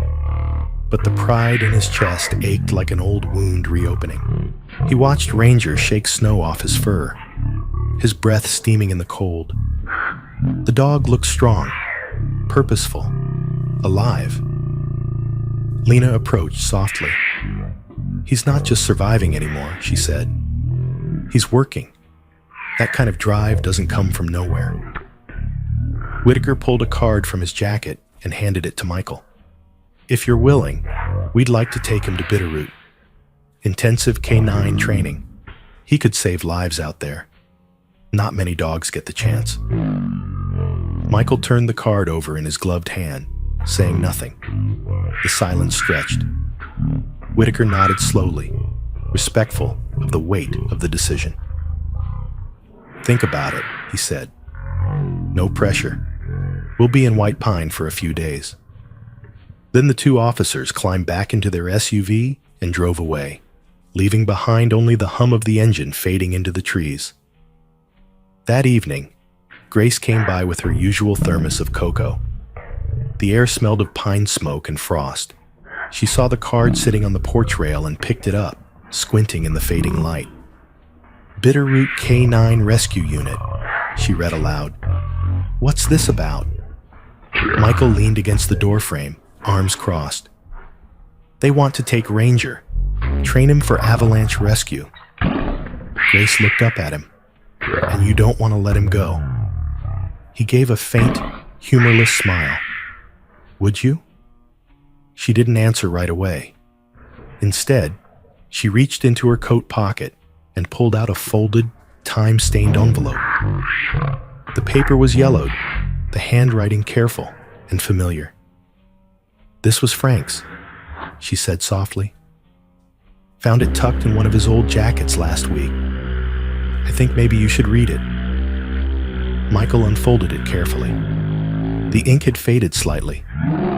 but the pride in his chest ached like an old wound reopening. He watched Ranger shake snow off his fur, his breath steaming in the cold. The dog looked strong, purposeful, alive. Lena approached softly. "He's not just surviving anymore," she said. "He's working. That kind of drive doesn't come from nowhere." Whitaker pulled a card from his jacket and handed it to Michael. "If you're willing, we'd like to take him to Bitterroot. Intensive K-9 training. He could save lives out there. Not many dogs get the chance." Michael turned the card over in his gloved hand, saying nothing. The silence stretched. Whitaker nodded slowly, respectful of the weight of the decision. "Think about it," he said. "No pressure. We'll be in White Pine for a few days." Then the two officers climbed back into their SUV and drove away, leaving behind only the hum of the engine fading into the trees. That evening, Grace came by with her usual thermos of cocoa. The air smelled of pine smoke and frost. She saw the card sitting on the porch rail and picked it up, squinting in the fading light. "Bitterroot K-9 Rescue Unit," she read aloud. "What's this about?" Michael leaned against the doorframe, arms crossed. "They want to take Ranger, train him for avalanche rescue." Grace looked up at him. "And you don't want to let him go?" He gave a faint, humorless smile. "Would you?" She didn't answer right away. Instead, she reached into her coat pocket and pulled out a folded, time-stained envelope. The paper was yellowed, the handwriting careful and familiar. "This was Frank's," she said softly. "Found it tucked in one of his old jackets last week. I think maybe you should read it." Michael unfolded it carefully. The ink had faded slightly,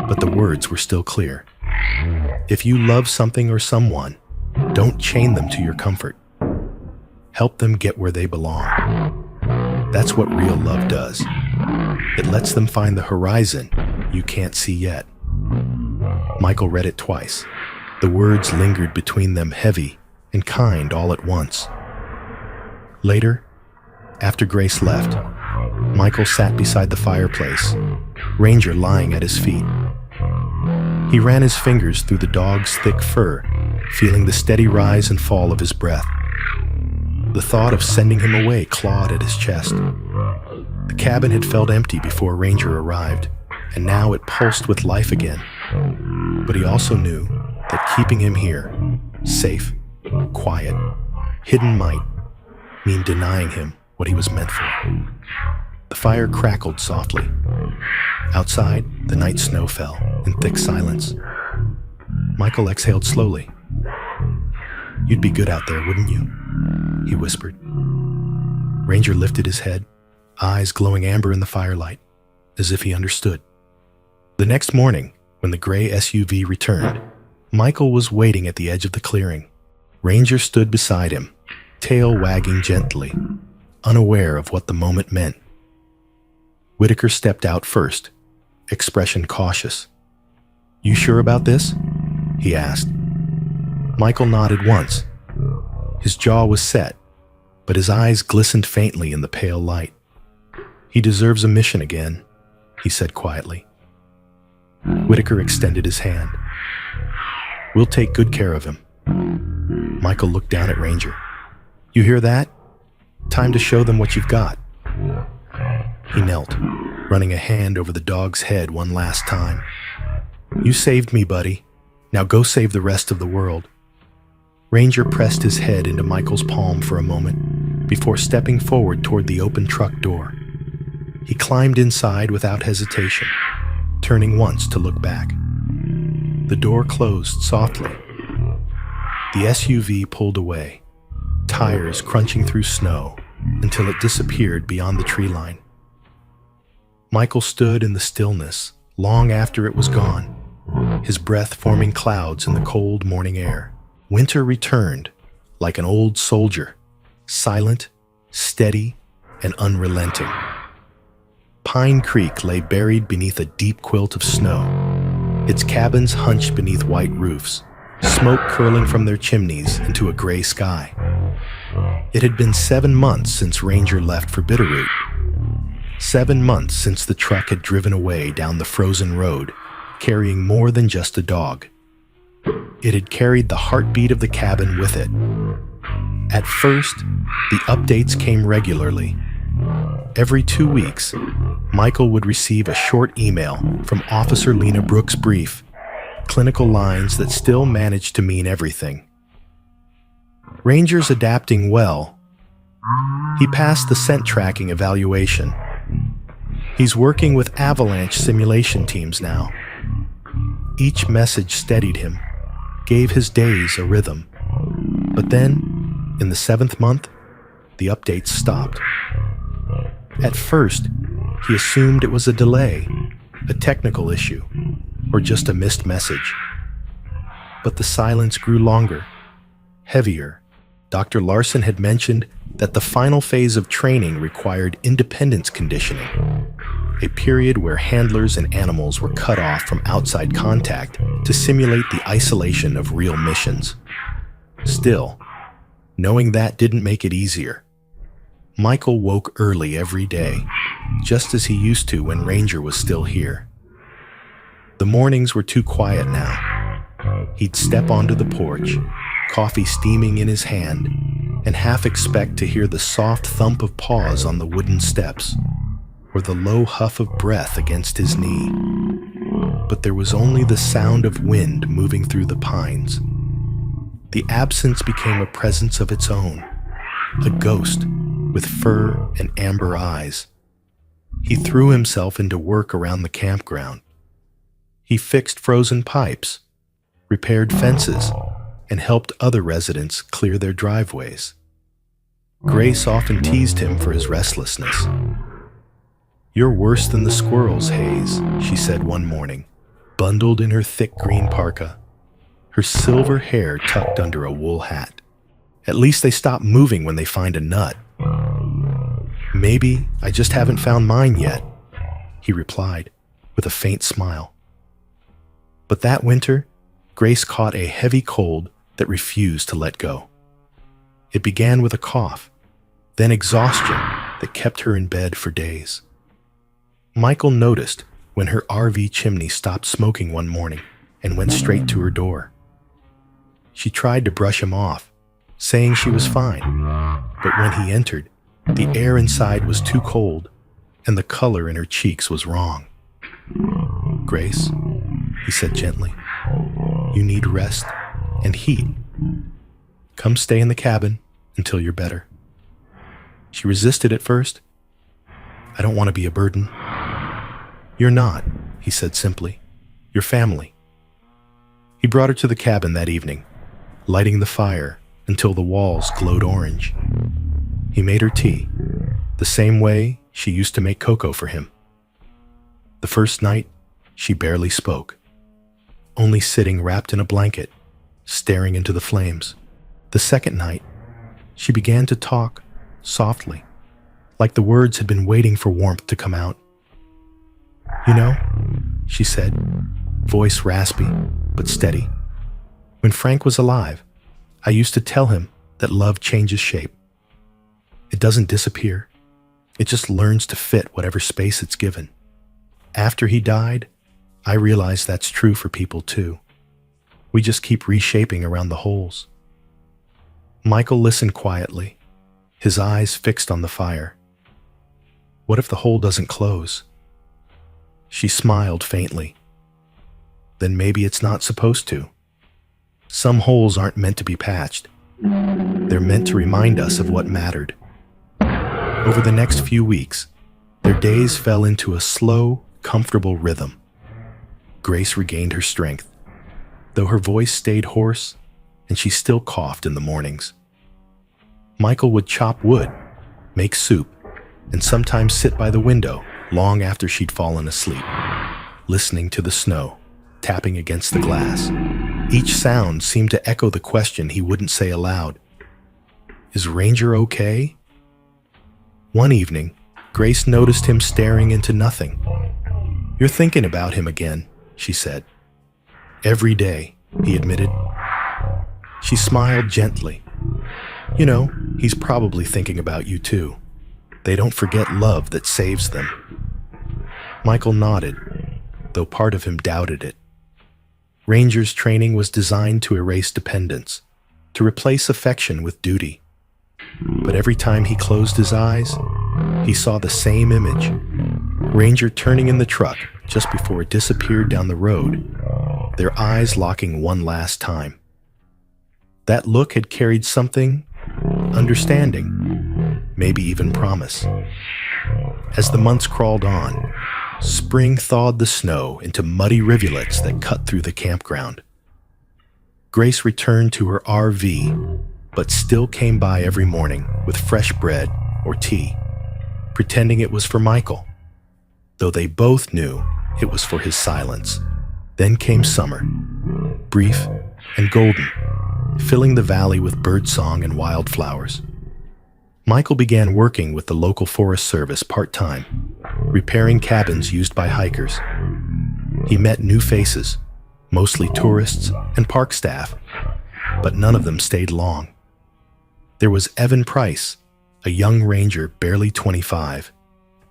but the words were still clear. "If you love something or someone, don't chain them to your comfort. Help them get where they belong. That's what real love does. It lets them find the horizon you can't see yet." Michael read it twice. The words lingered between them, heavy and kind all at once. Later, after Grace left, Michael sat beside the fireplace, Ranger lying at his feet. He ran his fingers through the dog's thick fur, feeling the steady rise and fall of his breath. The thought of sending him away clawed at his chest. The cabin had felt empty before Ranger arrived, and now it pulsed with life again. But he also knew that keeping him here, safe, quiet, hidden, might mean denying him what he was meant for. The fire crackled softly. Outside, the night snow fell in thick silence. Michael exhaled slowly. "You'd be good out there, wouldn't you?" he whispered. Ranger lifted his head, eyes glowing amber in the firelight, as if he understood. The next morning, when the gray SUV returned, Michael was waiting at the edge of the clearing. Ranger stood beside him, tail wagging gently, unaware of what the moment meant. Whitaker stepped out first, expression cautious. "You sure about this?" he asked. Michael nodded once. His jaw was set, but his eyes glistened faintly in the pale light. "He deserves a mission again," he said quietly. Whitaker extended his hand. "We'll take good care of him." Michael looked down at Ranger. "You hear that? Time to show them what you've got." He knelt, running a hand over the dog's head one last time. "You saved me, buddy. Now go save the rest of the world." Ranger pressed his head into Michael's palm for a moment before stepping forward toward the open truck door. He climbed inside without hesitation, turning once to look back. The door closed softly. The SUV pulled away, tires crunching through snow until it disappeared beyond the tree line. Michael stood in the stillness long after it was gone, his breath forming clouds in the cold morning air. Winter returned like an old soldier, silent, steady, and unrelenting. Pine Creek lay buried beneath a deep quilt of snow, its cabins hunched beneath white roofs, smoke curling from their chimneys into a gray sky. It had been 7 months since Ranger left for Bitterroot. 7 months since the truck had driven away down the frozen road, carrying more than just a dog. It had carried the heartbeat of the cabin with it. At first, the updates came regularly. Every 2 weeks, Michael would receive a short email from Officer Lena Brooks' brief, clinical lines that still managed to mean everything. Ranger's adapting well. He passed the scent tracking evaluation. He's working with avalanche simulation teams now. Each message steadied him, gave his days a rhythm. But then, in the 7th month, the updates stopped. At first, he assumed it was a delay, a technical issue, or just a missed message. But the silence grew longer, heavier. Dr. Larson had mentioned that the final phase of training required independence conditioning, a period where handlers and animals were cut off from outside contact to simulate the isolation of real missions. Still, knowing that didn't make it easier. Michael woke early every day, just as he used to when Ranger was still here. The mornings were too quiet now. He'd step onto the porch, coffee steaming in his hand, and half expect to hear the soft thump of paws on the wooden steps, or the low huff of breath against his knee. But there was only the sound of wind moving through the pines. The absence became a presence of its own, a ghost with fur and amber eyes. He threw himself into work around the campground. He fixed frozen pipes, repaired fences, and helped other residents clear their driveways. Grace often teased him for his restlessness. "You're worse than the squirrels, Hayes," she said one morning, bundled in her thick green parka, her silver hair tucked under a wool hat. "At least they stop moving when they find a nut." "Maybe I just haven't found mine yet," he replied with a faint smile. But that winter, Grace caught a heavy cold that refused to let go. It began with a cough, then exhaustion that kept her in bed for days. Michael noticed when her RV chimney stopped smoking one morning and went straight to her door. She tried to brush him off, saying she was fine, but when he entered, the air inside was too cold and the color in her cheeks was wrong. "Grace," he said gently, "you need rest and heat. Come stay in the cabin until you're better." She resisted at first. "I don't want to be a burden." "You're not," he said simply. "You're family." He brought her to the cabin that evening, lighting the fire until the walls glowed orange. He made her tea, the same way she used to make cocoa for him. The first night, she barely spoke, only sitting wrapped in a blanket, staring into the flames. The second night, she began to talk softly, like the words had been waiting for warmth to come out. "You know," she said, voice raspy but steady, "when Frank was alive, I used to tell him that love changes shape. It doesn't disappear. It just learns to fit whatever space it's given. After he died, I realized that's true for people too. We just keep reshaping around the holes." Michael listened quietly, his eyes fixed on the fire. "What if the hole doesn't close?" She smiled faintly. "Then maybe it's not supposed to. Some holes aren't meant to be patched. They're meant to remind us of what mattered." Over the next few weeks, their days fell into a slow, comfortable rhythm. Grace regained her strength, though her voice stayed hoarse and she still coughed in the mornings. Michael would chop wood, make soup, and sometimes sit by the window long after she'd fallen asleep, listening to the snow tapping against the glass. Each sound seemed to echo the question he wouldn't say aloud. "Is Ranger okay?" One evening, Grace noticed him staring into nothing. "You're thinking about him again," she said. "Every day," he admitted. She smiled gently. "You know, he's probably thinking about you too. They don't forget love that saves them." Michael nodded, though part of him doubted it. Ranger's training was designed to erase dependence, to replace affection with duty. But every time he closed his eyes, he saw the same image. Ranger turning in the truck just before it disappeared down the road, their eyes locking one last time. That look had carried something, understanding, maybe even promise. As the months crawled on, spring thawed the snow into muddy rivulets that cut through the campground. Grace returned to her RV, but still came by every morning with fresh bread or tea, pretending it was for Michael, though they both knew it was for his silence. Then came summer, brief and golden, filling the valley with birdsong and wildflowers. Michael began working with the local Forest Service part-time, repairing cabins used by hikers. He met new faces, mostly tourists and park staff, but none of them stayed long. There was Evan Price, a young ranger barely 25,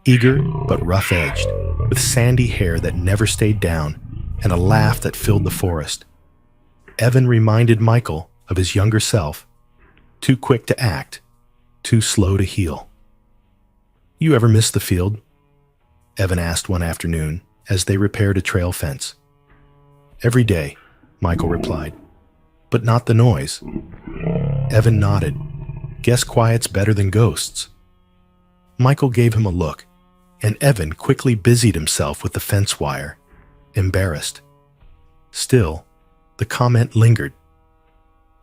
eager but rough-edged, with sandy hair that never stayed down and a laugh that filled the forest. Evan reminded Michael of his younger self, too quick to act, too slow to heal. "You ever miss the field?" Evan asked one afternoon as they repaired a trail fence. "Every day," Michael replied, "but not the noise." Evan nodded. "Guess quiet's better than ghosts." Michael gave him a look, and Evan quickly busied himself with the fence wire, embarrassed. Still, the comment lingered.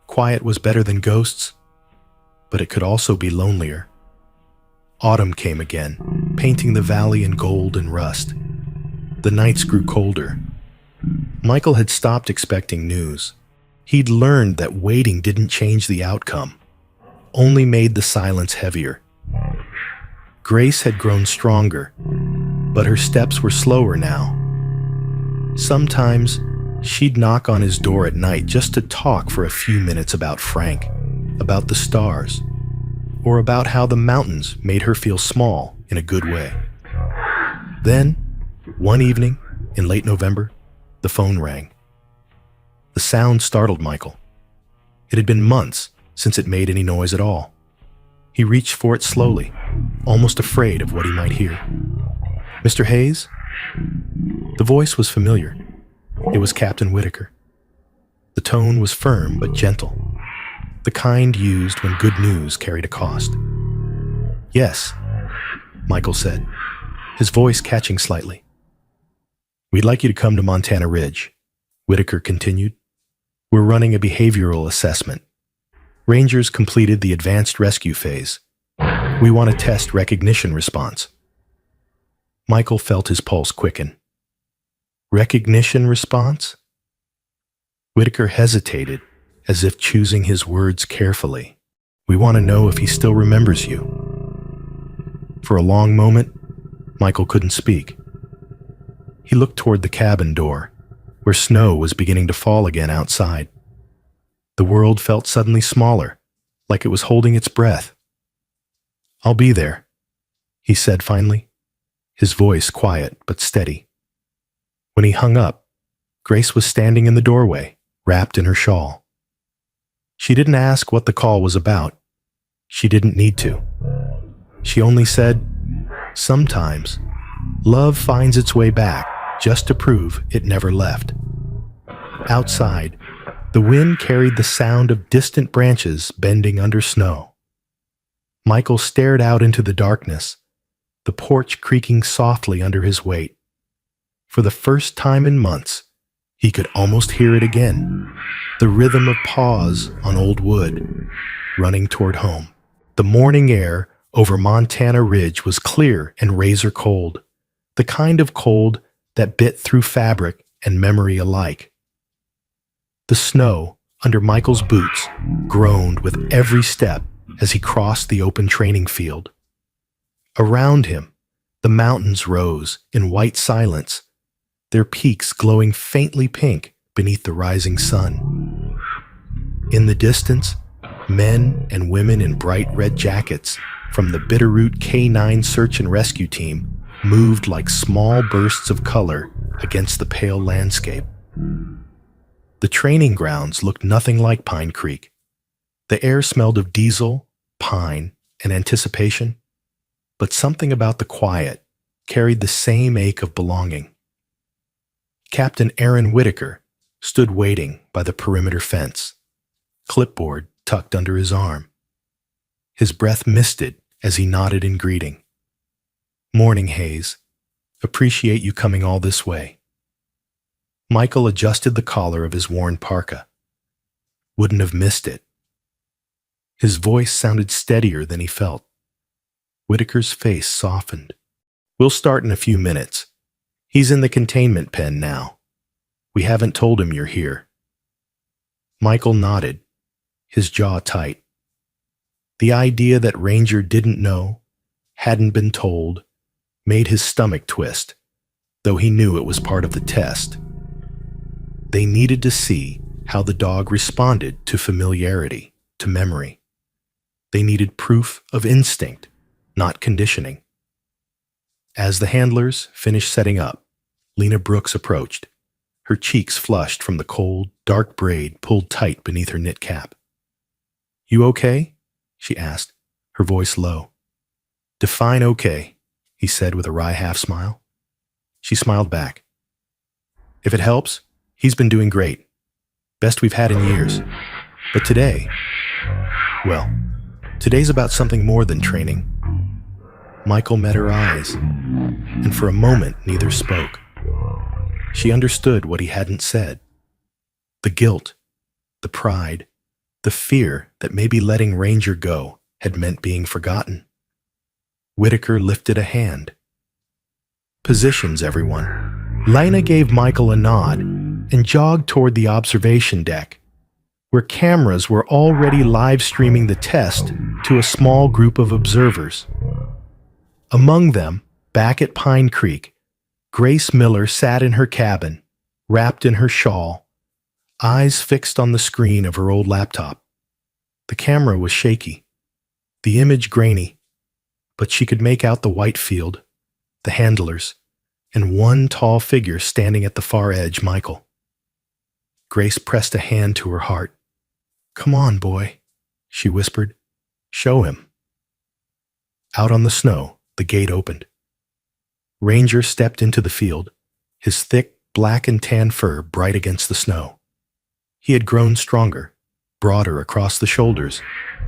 Quiet was better than ghosts, but it could also be lonelier. Autumn came again, painting the valley in gold and rust. The nights grew colder. Michael had stopped expecting news. He'd learned that waiting didn't change the outcome, only made the silence heavier. Grace had grown stronger, but her steps were slower now. Sometimes, she'd knock on his door at night just to talk for a few minutes about Frank, about the stars, or about how the mountains made her feel small in a good way. Then, one evening, in late November, the phone rang. The sound startled Michael. It had been months since it made any noise at all. He reached for it slowly, almost afraid of what he might hear. "Mr. Hayes?" The voice was familiar. It was Captain Whitaker. The tone was firm but gentle, the kind used when good news carried a cost. "Yes," Michael said, his voice catching slightly. "We'd like you to come to Montana Ridge," Whitaker continued. "We're running a behavioral assessment. Rangers completed the advanced rescue phase. We want to test recognition response." Michael felt his pulse quicken. Recognition response? Whitaker hesitated, as if choosing his words carefully. "We want to know if he still remembers you." For a long moment, Michael couldn't speak. He looked toward the cabin door, where snow was beginning to fall again outside. The world felt suddenly smaller, like it was holding its breath. "I'll be there," he said finally, his voice quiet but steady. When he hung up, Grace was standing in the doorway, wrapped in her shawl. She didn't ask what the call was about. She didn't need to. She only said, "Sometimes, love finds its way back just to prove it never left." Outside, the wind carried the sound of distant branches bending under snow. Michael stared out into the darkness, the porch creaking softly under his weight. For the first time in months, he could almost hear it again, the rhythm of paws on old wood, running toward home. The morning air over Montana Ridge was clear and razor cold, the kind of cold that bit through fabric and memory alike. The snow under Michael's boots groaned with every step as he crossed the open training field. Around him, the mountains rose in white silence, their peaks glowing faintly pink beneath the rising sun. In the distance, men and women in bright red jackets from the Bitterroot K9 search and rescue team moved like small bursts of color against the pale landscape. The training grounds looked nothing like Pine Creek. The air smelled of diesel, pine, and anticipation, but something about the quiet carried the same ache of belonging. Captain Aaron Whitaker stood waiting by the perimeter fence, clipboard tucked under his arm. His breath misted as he nodded in greeting. "Morning, Hayes. Appreciate you coming all this way." Michael adjusted the collar of his worn parka. "Wouldn't have missed it." His voice sounded steadier than he felt. Whitaker's face softened. "We'll start in a few minutes. He's in the containment pen now. We haven't told him you're here." Michael nodded, his jaw tight. The idea that Ranger didn't know, hadn't been told, made his stomach twist, though he knew it was part of the test. They needed to see how the dog responded to familiarity, to memory. They needed proof of instinct, not conditioning. As the handlers finished setting up, Lena Brooks approached, her cheeks flushed from the cold, dark braid pulled tight beneath her knit cap. "You okay?" she asked, her voice low. "Define okay," he said with a wry half-smile. She smiled back. "If it helps, he's been doing great. Best we've had in years. But today, well, today's about something more than training." Michael met her eyes, and for a moment neither spoke. She understood what he hadn't said. The guilt, the pride, the fear that maybe letting Ranger go had meant being forgotten. Whitaker lifted a hand. "Positions, everyone." Lena gave Michael a nod and jogged toward the observation deck, where cameras were already live streaming the test to a small group of observers. Among them, back at Pine Creek, Grace Miller sat in her cabin, wrapped in her shawl, eyes fixed on the screen of her old laptop. The camera was shaky, the image grainy, but she could make out the white field, the handlers, and one tall figure standing at the far edge, Michael. Grace pressed a hand to her heart. "Come on, boy," she whispered. "Show him." Out on the snow, the gate opened. Ranger stepped into the field, his thick black and tan fur bright against the snow. He had grown stronger, broader across the shoulders,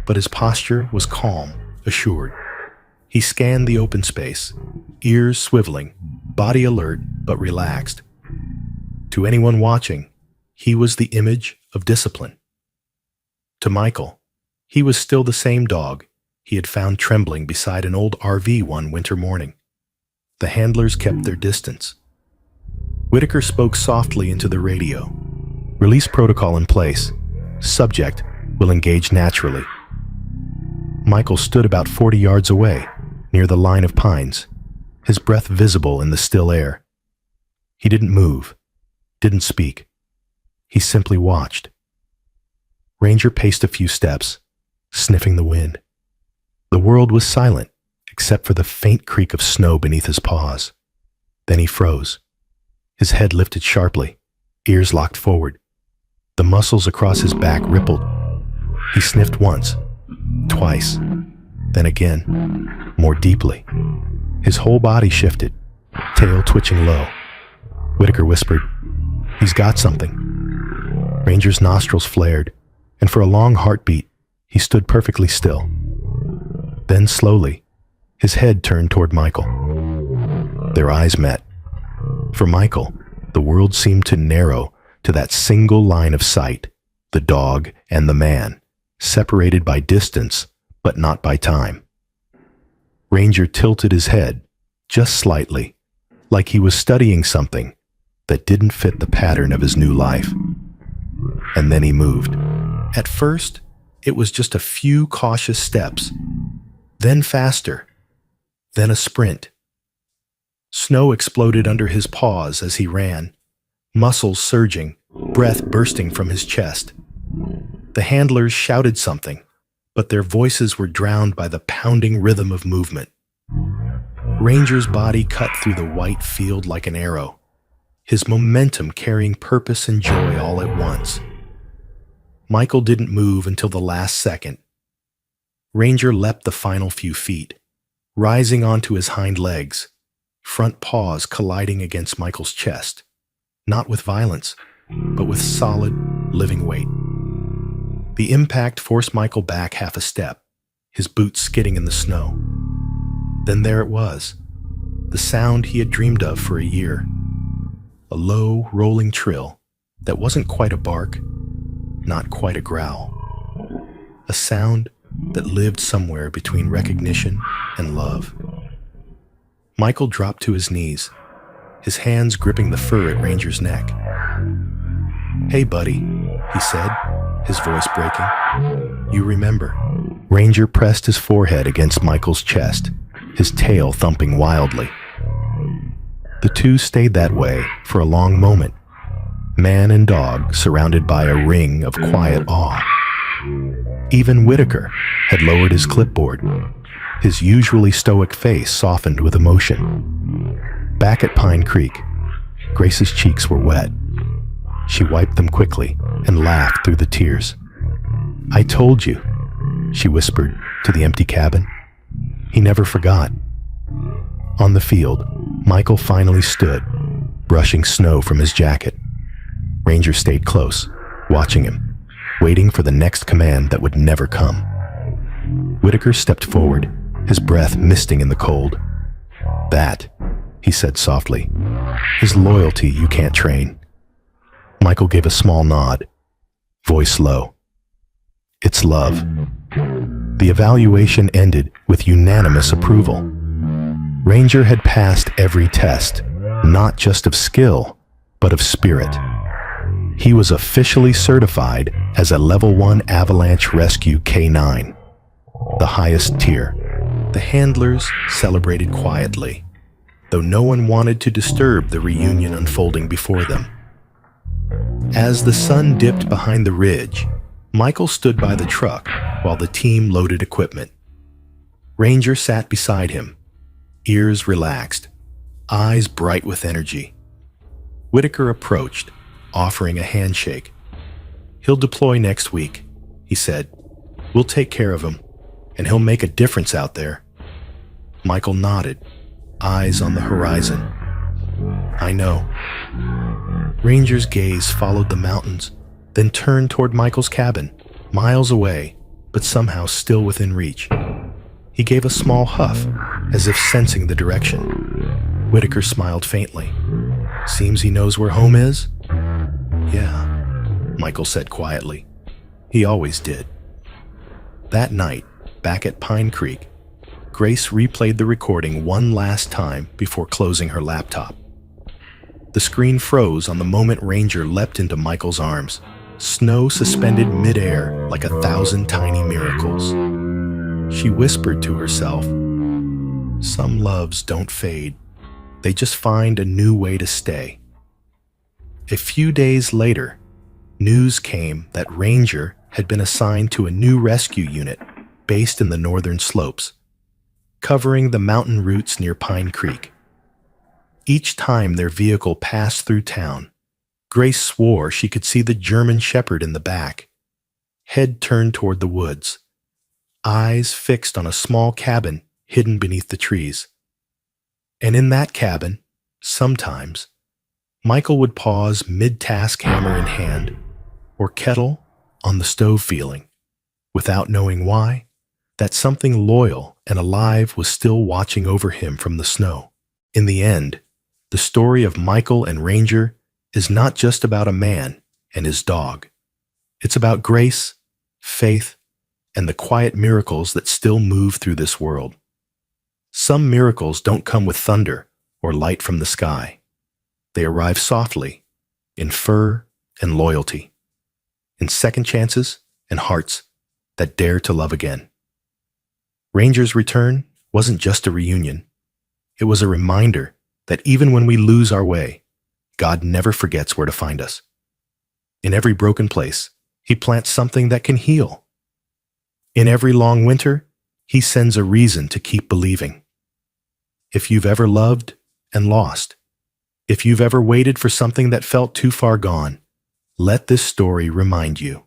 but his posture was calm, assured. He scanned the open space, ears swiveling, body alert but relaxed. To anyone watching, he was the image of discipline. To Michael, he was still the same dog he had found trembling beside an old RV one winter morning. The handlers kept their distance. Whitaker spoke softly into the radio. "Release protocol in place. Subject will engage naturally." Michael stood about 40 yards away, near the line of pines, his breath visible in the still air. He didn't move, didn't speak. He simply watched. Ranger paced a few steps, sniffing the wind. The world was silent, except for the faint creak of snow beneath his paws. Then he froze. His head lifted sharply, ears locked forward. The muscles across his back rippled. He sniffed once, twice, then again, more deeply. His whole body shifted, tail twitching low. Whitaker whispered, "He's got something." Ranger's nostrils flared, and for a long heartbeat, he stood perfectly still. Then slowly, his head turned toward Michael. Their eyes met. For Michael, the world seemed to narrow to that single line of sight, the dog and the man, separated by distance, but not by time. Ranger tilted his head, just slightly, like he was studying something that didn't fit the pattern of his new life. And then he moved. At first, it was just a few cautious steps, then faster, then a sprint. Snow exploded under his paws as he ran, muscles surging, breath bursting from his chest. The handlers shouted something, but their voices were drowned by the pounding rhythm of movement. Ranger's body cut through the white field like an arrow, his momentum carrying purpose and joy all at once. Michael didn't move until the last second. Ranger leapt the final few feet, rising onto his hind legs, front paws colliding against Michael's chest, not with violence, but with solid, living weight. The impact forced Michael back half a step, his boots skidding in the snow. Then there it was, the sound he had dreamed of for a year. A low, rolling trill that wasn't quite a bark, not quite a growl. A sound that lived somewhere between recognition and love. Michael dropped to his knees, his hands gripping the fur at Ranger's neck. "Hey, buddy," he said, his voice breaking. "You remember." Ranger pressed his forehead against Michael's chest, his tail thumping wildly. The two stayed that way for a long moment, man and dog surrounded by a ring of quiet awe. Even Whitaker had lowered his clipboard, his usually stoic face softened with emotion. Back at Pine Creek, Grace's cheeks were wet, She wiped them quickly and laughed through the tears. "I told you," she whispered to the empty cabin. He never forgot. On the field, Michael finally stood, brushing snow from his jacket. Ranger stayed close, watching him, waiting for the next command that would never come. Whitaker stepped forward, his breath misting in the cold. "That," he said softly, "is loyalty you can't train." Michael gave a small nod, voice low. "It's love." The evaluation ended with unanimous approval. Ranger had passed every test, not just of skill, but of spirit. He was officially certified as a Level 1 Avalanche Rescue K9, the highest tier. The handlers celebrated quietly, though no one wanted to disturb the reunion unfolding before them. As the sun dipped behind the ridge, Michael stood by the truck while the team loaded equipment. Ranger sat beside him, ears relaxed, eyes bright with energy. Whitaker approached, offering a handshake. "He'll deploy next week," he said. "We'll take care of him, and he'll make a difference out there." Michael nodded, eyes on the horizon. "I know." Ranger's gaze followed the mountains, then turned toward Michael's cabin, miles away, but somehow still within reach. He gave a small huff, as if sensing the direction. Whitaker smiled faintly. "Seems he knows where home is?" "Yeah," Michael said quietly. "He always did." That night, back at Pine Creek, Grace replayed the recording one last time before closing her laptop. The screen froze on the moment Ranger leapt into Michael's arms, snow suspended midair like 1,000 tiny miracles. She whispered to herself, "Some loves don't fade. They just find a new way to stay." A few days later, news came that Ranger had been assigned to a new rescue unit based in the northern slopes, covering the mountain routes near Pine Creek. Each time their vehicle passed through town, Grace swore she could see the German Shepherd in the back, head turned toward the woods, eyes fixed on a small cabin hidden beneath the trees. And in that cabin, sometimes, Michael would pause mid-task, hammer in hand, or kettle on the stove, feeling, without knowing why, that something loyal and alive was still watching over him from the snow. In the end, the story of Michael and Ranger is not just about a man and his dog. It's about grace, faith, and the quiet miracles that still move through this world. Some miracles don't come with thunder or light from the sky. They arrive softly, in fur and loyalty, in second chances and hearts that dare to love again. Ranger's return wasn't just a reunion. It was a reminder that even when we lose our way, God never forgets where to find us. In every broken place, He plants something that can heal. In every long winter, He sends a reason to keep believing. If you've ever loved and lost, if you've ever waited for something that felt too far gone, let this story remind you.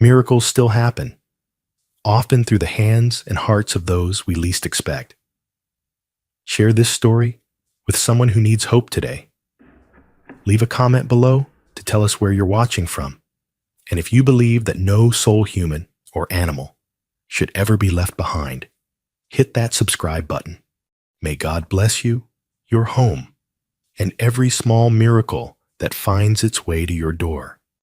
Miracles still happen, often through the hands and hearts of those we least expect. Share this story with someone who needs hope today. Leave a comment below to tell us where you're watching from, and if you believe that no soul, human or animal, should ever be left behind, hit that subscribe button. May God bless you, your home, and every small miracle that finds its way to your door.